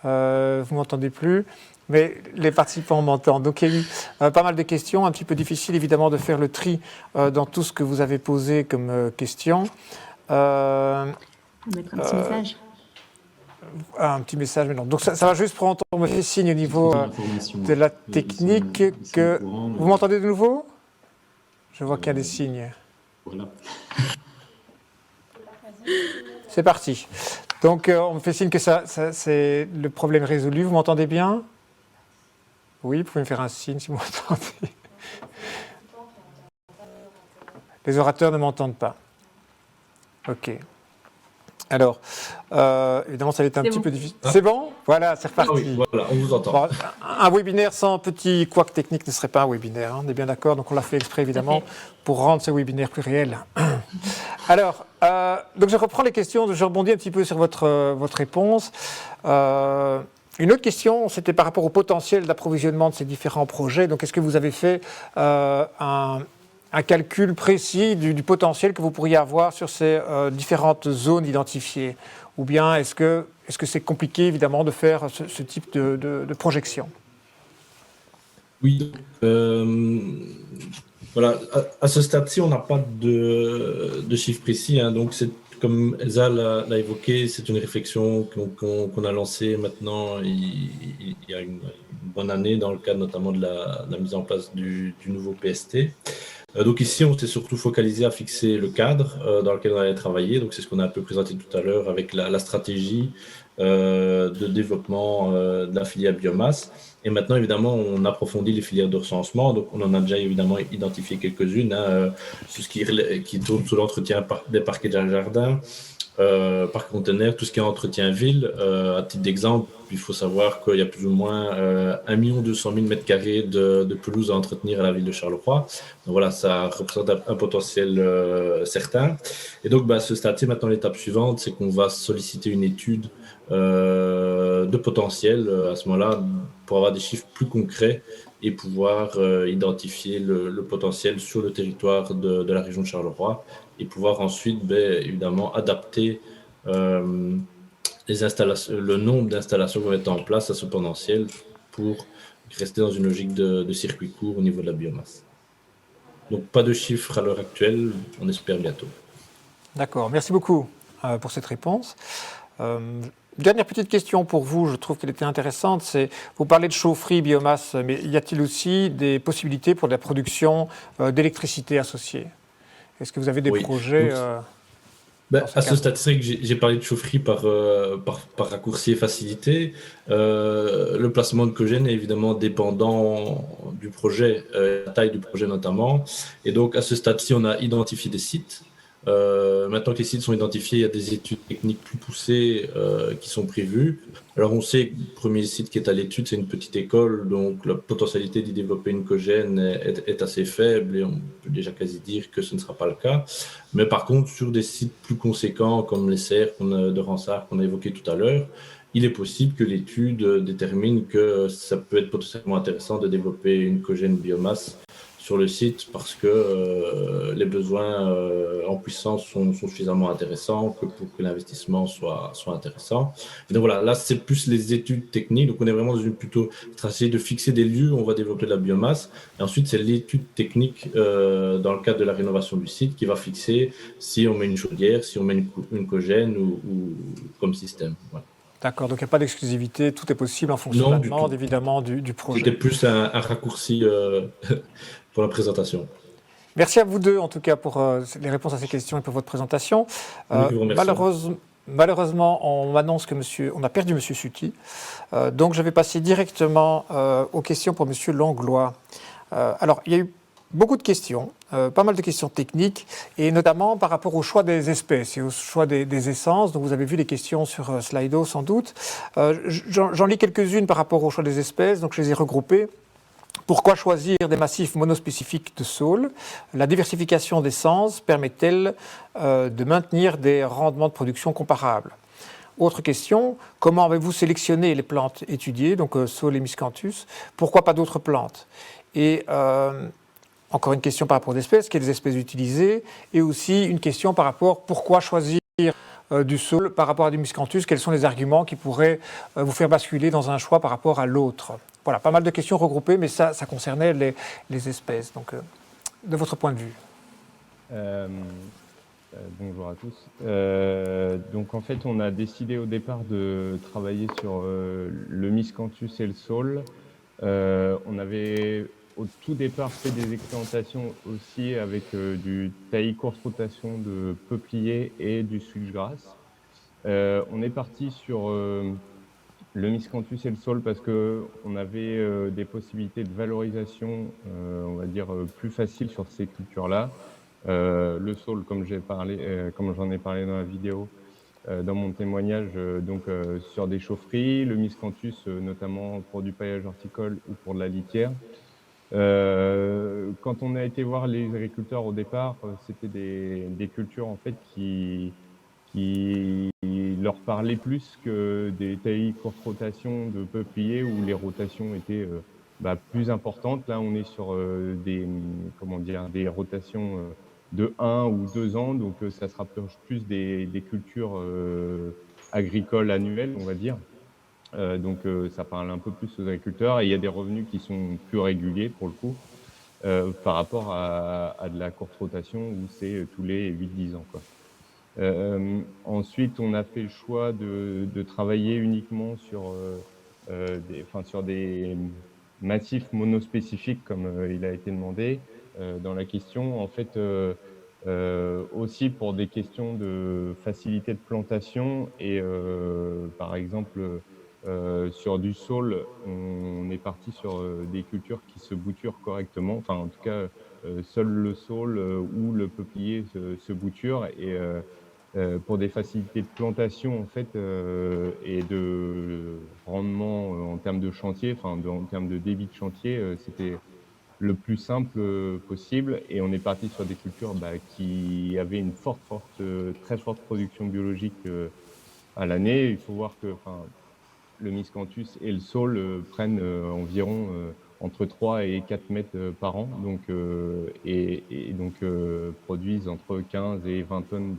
Vous m'entendez plus? Mais les participants m'entendent. Donc, il y a eu pas mal de questions, un petit peu difficile évidemment de faire le tri dans tout ce que vous avez posé comme questions. On va mettre un petit message. Un petit message maintenant. Donc, ça va juste prendre, on me fait signe au niveau de la technique que... Vous m'entendez de nouveau? Je vois qu'il y a des signes. Voilà. C'est parti. Donc, on me fait signe que c'est le problème résolu. Vous m'entendez bien? Oui, vous pouvez me faire un signe si vous m'entendez. Les orateurs ne m'entendent pas. OK. Alors, évidemment, ça va être un petit peu difficile. C'est bon? Voilà, c'est reparti. Ah oui, voilà, on vous entend. Bon, un webinaire sans petit couac technique ne serait pas un webinaire, hein, on est bien d'accord. Donc, on l'a fait exprès, évidemment, pour rendre ce webinaire plus réel. Alors, donc je reprends les questions, je rebondis un petit peu sur votre réponse. Une autre question, c'était par rapport au potentiel d'approvisionnement de ces différents projets. Donc, est-ce que vous avez fait un calcul précis du potentiel que vous pourriez avoir sur ces différentes zones identifiées? Ou bien est-ce que c'est compliqué, évidemment, de faire ce type de projection? Oui. Voilà, à ce stade-ci, on n'a pas de chiffres précis. Hein, donc, comme Elsa l'a évoqué, c'est une réflexion qu'on a lancée maintenant il y a une bonne année dans le cadre notamment de la mise en place du nouveau PST. Donc ici, on s'est surtout focalisé à fixer le cadre dans lequel on allait travailler. Donc c'est ce qu'on a un peu présenté tout à l'heure avec la stratégie de développement de la filière biomasse. Et maintenant, évidemment, on approfondit les filières de recensement. Donc on en a déjà évidemment identifié quelques-unes. Hein, tout ce qui tourne sous l'entretien des parquets de jardin, par conteneur, tout ce qui est entretien ville. À titre d'exemple, il faut savoir qu'il y a plus ou moins 1 200 000 m² de pelouse à entretenir à la ville de Charleroi. Donc voilà, ça représente un potentiel certain. Et donc, à ce stade-ci, maintenant, l'étape suivante, c'est qu'on va solliciter une étude de potentiel à ce moment-là pour avoir des chiffres plus concrets et pouvoir identifier le potentiel sur le territoire de la région de Charleroi et pouvoir ensuite, évidemment, adapter le nombre d'installations qu'on va mettre en place à ce potentiel pour rester dans une logique de circuit court au niveau de la biomasse. Donc, pas de chiffres à l'heure actuelle, on espère bientôt. D'accord, merci beaucoup pour cette réponse. Dernière petite question pour vous, je trouve qu'elle était intéressante, c'est, vous parlez de chaufferie, biomasse, mais y a-t-il aussi des possibilités pour la production d'électricité associée? Est-ce que vous avez des projets Ben, dans ce à ce cadre. stade, c'est vrai que j'ai parlé de chaufferie par raccourci et facilité. Le placement de cogène est évidemment dépendant du projet, la taille du projet notamment. Et donc, à ce stade-ci, on a identifié des sites. Maintenant que les sites sont identifiés, il y a des études techniques plus poussées qui sont prévues. Alors, on sait que le premier site qui est à l'étude, c'est une petite école, donc la potentialité d'y développer une cogène est assez faible et on peut déjà quasi dire que ce ne sera pas le cas. Mais par contre, sur des sites plus conséquents comme les serres de Ransard qu'on a évoqué tout à l'heure, il est possible que l'étude détermine que ça peut être potentiellement intéressant de développer une cogène biomasse sur le site parce que les besoins en puissance sont suffisamment intéressants que pour que l'investissement soit intéressant. Et donc voilà, là c'est plus les études techniques, donc on est vraiment dans une plutôt stratégie de fixer des lieux où on va développer de la biomasse. Et ensuite c'est l'étude technique dans le cadre de la rénovation du site qui va fixer si on met une chaudière, si on met une cogène ou comme système. Voilà. D'accord, donc il n'y a pas d'exclusivité, tout est possible en fonction de Non, la du demande, tout. évidemment, du projet. C'était plus un raccourci pour la présentation. Merci à vous deux, en tout cas, pour les réponses à ces questions et pour votre présentation. Nous vous remercions. Malheureusement, on m'annonce que on a perdu M. Sutti. Donc, je vais passer directement aux questions pour M. Langlois. Alors, il y a eu beaucoup de questions, pas mal de questions techniques, et notamment par rapport au choix des espèces et au choix des essences. Donc, vous avez vu les questions sur Slido, sans doute. J'en lis quelques-unes par rapport au choix des espèces, donc je les ai regroupées. Pourquoi choisir des massifs monospécifiques de saules? La diversification d'essences permet-elle de maintenir des rendements de production comparables? Autre question, comment avez-vous sélectionné les plantes étudiées, donc saules et miscanthus? Pourquoi pas d'autres plantes? Et encore une question par rapport aux espèces, quelles espèces utiliser? Et aussi une question par rapport, pourquoi choisir du saule par rapport à du miscanthus? Quels sont les arguments qui pourraient vous faire basculer dans un choix par rapport à l'autre? Voilà, pas mal de questions regroupées, mais ça concernait les espèces. Donc, de votre point de vue. Bonjour à tous. Donc en fait, on a décidé au départ de travailler sur le miscanthus et le saule. On avait au tout départ fait des expérimentations aussi avec du taillis courte rotation de peuplier et du switchgrass. On est parti sur le miscanthus et le saule parce qu'on avait des possibilités de valorisation, on va dire, plus faciles sur ces cultures-là. Le saule, comme j'en ai parlé dans la vidéo, dans mon témoignage, sur des chaufferies, le miscanthus notamment pour du paillage horticole ou pour de la litière. Quand on a été voir les agriculteurs au départ, c'était des cultures en fait qui leur parlaient plus que des taillis courte rotation de peuplier où les rotations étaient plus importantes. Là, on est sur des rotations de 1 ou 2 ans, donc ça se rapproche plus des cultures agricoles annuelles, on va dire. Donc ça parle un peu plus aux agriculteurs et il y a des revenus qui sont plus réguliers pour le coup par rapport à de la courte rotation où c'est tous les 8-10 ans, quoi. Ensuite, on a fait le choix de travailler uniquement sur des massifs monospécifiques comme il a été demandé dans la question. En fait, aussi pour des questions de facilité de plantation et par exemple sur du saule, on est parti sur des cultures qui se bouturent correctement. Enfin, en tout cas, seul le saule ou le peuplier se bouture et pour des facilités de plantation en fait et de rendement en termes de chantier, en termes de débit de chantier, c'était le plus simple possible et on est parti sur des cultures qui avaient une très forte production biologique à l'année. Il faut voir que le miscanthus et le saule prennent environ entre 3 et 4 mètres par an, donc, produisent entre 15 et 20 tonnes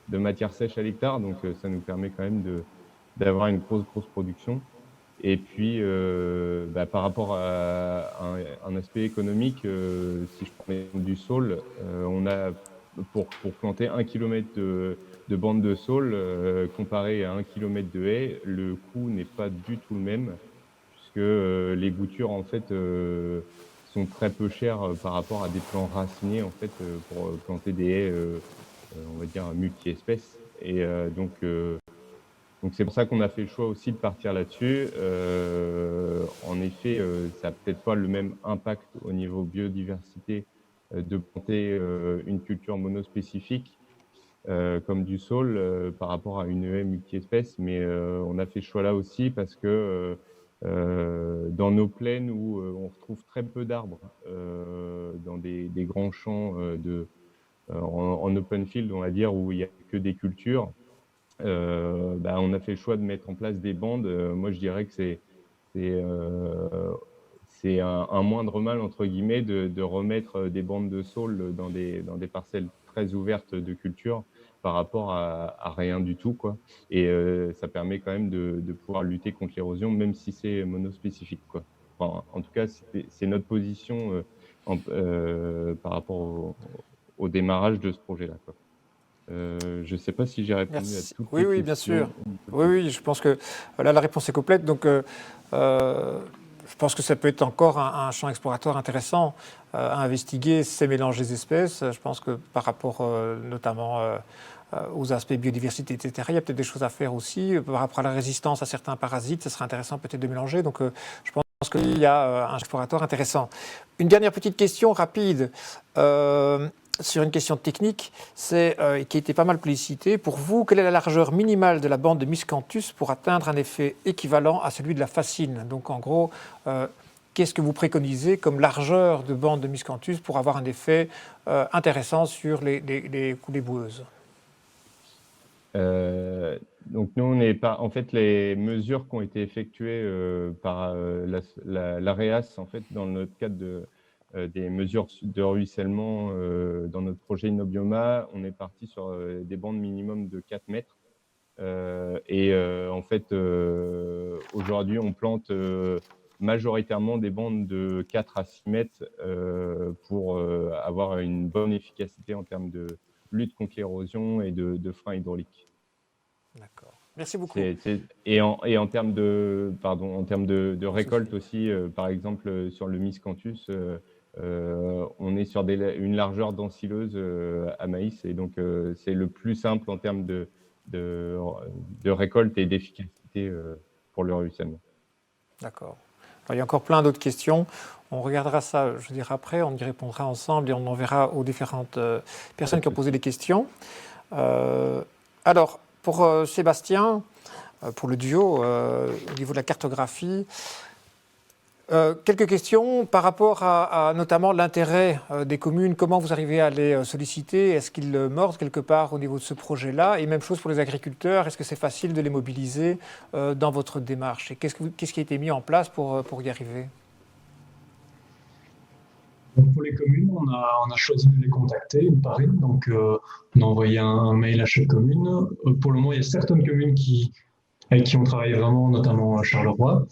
de matière sèche à l'hectare, donc ça nous permet quand même d'avoir une grosse production. Et puis, par rapport à un aspect économique, si je prends du saule, on a pour planter 1 km de bande de saule, comparé à 1 km de haie, le coût n'est pas du tout le même, puisque les boutures en fait sont très peu chères par rapport à des plants racinés en fait pour planter des haies on va dire, multi-espèces. Et donc c'est pour ça qu'on a fait le choix aussi de partir là-dessus. En effet, ça n'a peut-être pas le même impact au niveau biodiversité de planter une culture monospécifique comme du saule par rapport à une haie multi-espèces, mais on a fait ce choix-là aussi parce que dans nos plaines où on retrouve très peu d'arbres, dans des grands champs en open field, on va dire, où il n'y a que des cultures, on a fait le choix de mettre en place des bandes. Moi, je dirais que c'est un moindre mal, entre guillemets, de remettre des bandes de saule dans des parcelles très ouvertes de culture par rapport à rien du tout, quoi. Et ça permet quand même de pouvoir lutter contre l'érosion, même si c'est monospécifique, quoi. Enfin, en tout cas, c'est notre position par rapport au démarrage de ce projet-là, quoi. Je ne sais pas si j'ai répondu à toutes les questions. Oui, bien sûr. Oui, je pense que là, la réponse est complète. Donc, je pense que ça peut être encore un champ exploratoire intéressant à investiguer, ces mélanges des espèces. Je pense que par rapport notamment aux aspects biodiversité, etc., il y a peut-être des choses à faire aussi. Par rapport à la résistance à certains parasites, ce serait intéressant peut-être de mélanger. Donc, je pense qu'il y a un exploratoire intéressant. Une dernière petite question rapide. Sur une question technique, qui a été pas mal plébiscitée. Pour vous, quelle est la largeur minimale de la bande de Miscanthus pour atteindre un effet équivalent à celui de la fascine? Donc en gros, qu'est-ce que vous préconisez comme largeur de bande de Miscanthus pour avoir un effet intéressant sur les coulées boueuses? Donc nous, on n'est pas. En fait, les mesures qui ont été effectuées par l'AREAS, en fait, dans notre cadre des mesures de ruissellement dans notre projet InnoBioma, on est parti sur des bandes minimum de 4 mètres. En fait, aujourd'hui, on plante majoritairement des bandes de 4 à 6 mètres pour avoir une bonne efficacité en termes de lutte contre l'érosion et de frein hydraulique. D'accord. Merci beaucoup. Et en termes de récolte aussi, par exemple, sur le Miscanthus, on est sur une largeur d'ensileuse à maïs, et donc c'est le plus simple en termes de récolte et d'efficacité pour le ruissellement. D'accord. Il y a encore plein d'autres questions. On regardera ça, je dirais, après, on y répondra ensemble et on enverra aux différentes personnes qui ont posé des questions. Alors, pour Sébastien, pour le duo, au niveau de la cartographie, quelques questions par rapport à notamment l'intérêt des communes. Comment vous arrivez à les solliciter? Est-ce qu'ils mordent quelque part au niveau de ce projet-là? Et même chose pour les agriculteurs. Est-ce que c'est facile de les mobiliser dans votre démarche? Et qu'est-ce qui a été mis en place pour y arriver? Donc pour les communes, on a choisi de les contacter, par une. Donc, on a envoyé un mail à chaque commune. Pour le moment, il y a certaines communes avec qui on travaille vraiment, notamment à Charleroi.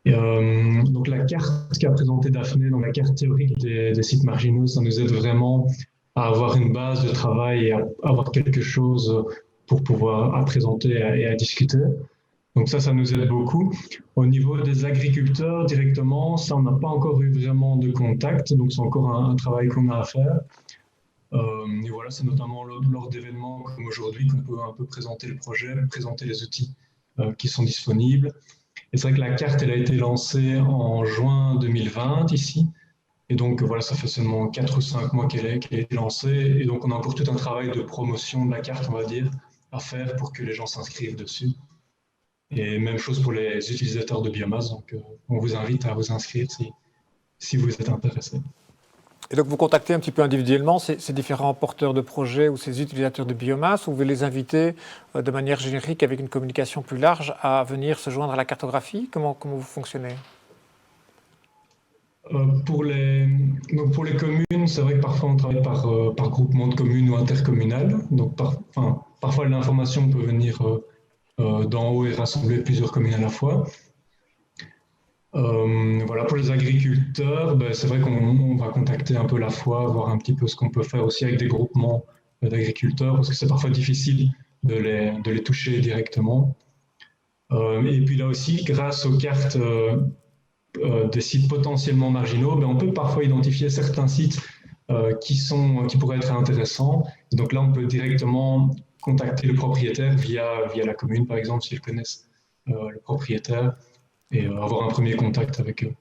Donc la carte qu'a présentée Daphné, donc la carte théorique des sites marginaux, ça nous aide vraiment à avoir une base de travail et à avoir quelque chose pour pouvoir présenter et à discuter. Donc ça nous aide beaucoup. Au niveau des agriculteurs directement, ça on n'a pas encore eu vraiment de contact, donc c'est encore un travail qu'on a à faire. Et voilà, c'est notamment lors d'événements comme aujourd'hui qu'on peut un peu présenter le projet, présenter les outils qui sont disponibles. Et c'est vrai que la carte, elle a été lancée en juin 2020 ici. Et donc, voilà, ça fait seulement 4 ou 5 mois qu'elle a été lancée. Et donc, on a encore tout un travail de promotion de la carte, on va dire, à faire pour que les gens s'inscrivent dessus. Et même chose pour les utilisateurs de biomasse. Donc, on vous invite à vous inscrire si vous êtes intéressé. Et donc, vous contactez un petit peu individuellement ces différents porteurs de projets ou ces utilisateurs de biomasse, ou vous les invitez de manière générique avec une communication plus large à venir se joindre à la cartographie? Comment vous fonctionnez? Pour les communes, c'est vrai que parfois on travaille par groupement de communes ou intercommunal. Donc parfois l'information peut venir d'en haut et rassembler plusieurs communes à la fois. Voilà, pour les agriculteurs, c'est vrai qu'on va contacter un peu la fois, voir un petit peu ce qu'on peut faire aussi avec des groupements d'agriculteurs, parce que c'est parfois difficile de les toucher directement. Et puis là aussi, grâce aux cartes des sites potentiellement marginaux, on peut parfois identifier certains sites qui pourraient être intéressants. Et donc là, on peut directement contacter le propriétaire via la commune, par exemple, s'ils connaissent le propriétaire, et avoir un premier contact avec eux.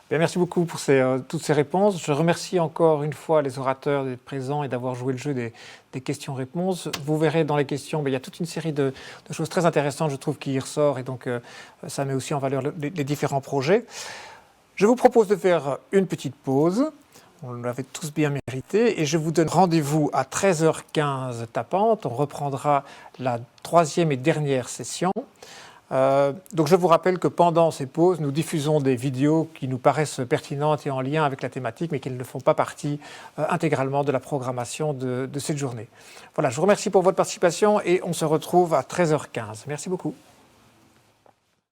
Bien, merci beaucoup pour toutes ces réponses. Je remercie encore une fois les orateurs d'être présents et d'avoir joué le jeu des questions-réponses. Vous verrez dans les questions, il y a toute une série de choses très intéressantes, je trouve, qui y ressort, et donc ça met aussi en valeur les différents projets. Je vous propose de faire une petite pause. On l'avait tous bien mérité, et je vous donne rendez-vous à 13h15 tapante. On reprendra la 3e et dernière session. Donc je vous rappelle que pendant ces pauses, nous diffusons des vidéos qui nous paraissent pertinentes et en lien avec la thématique, mais qui ne font pas partie intégralement de la programmation de cette journée. Voilà, je vous remercie pour votre participation et on se retrouve à 13h15. Merci beaucoup.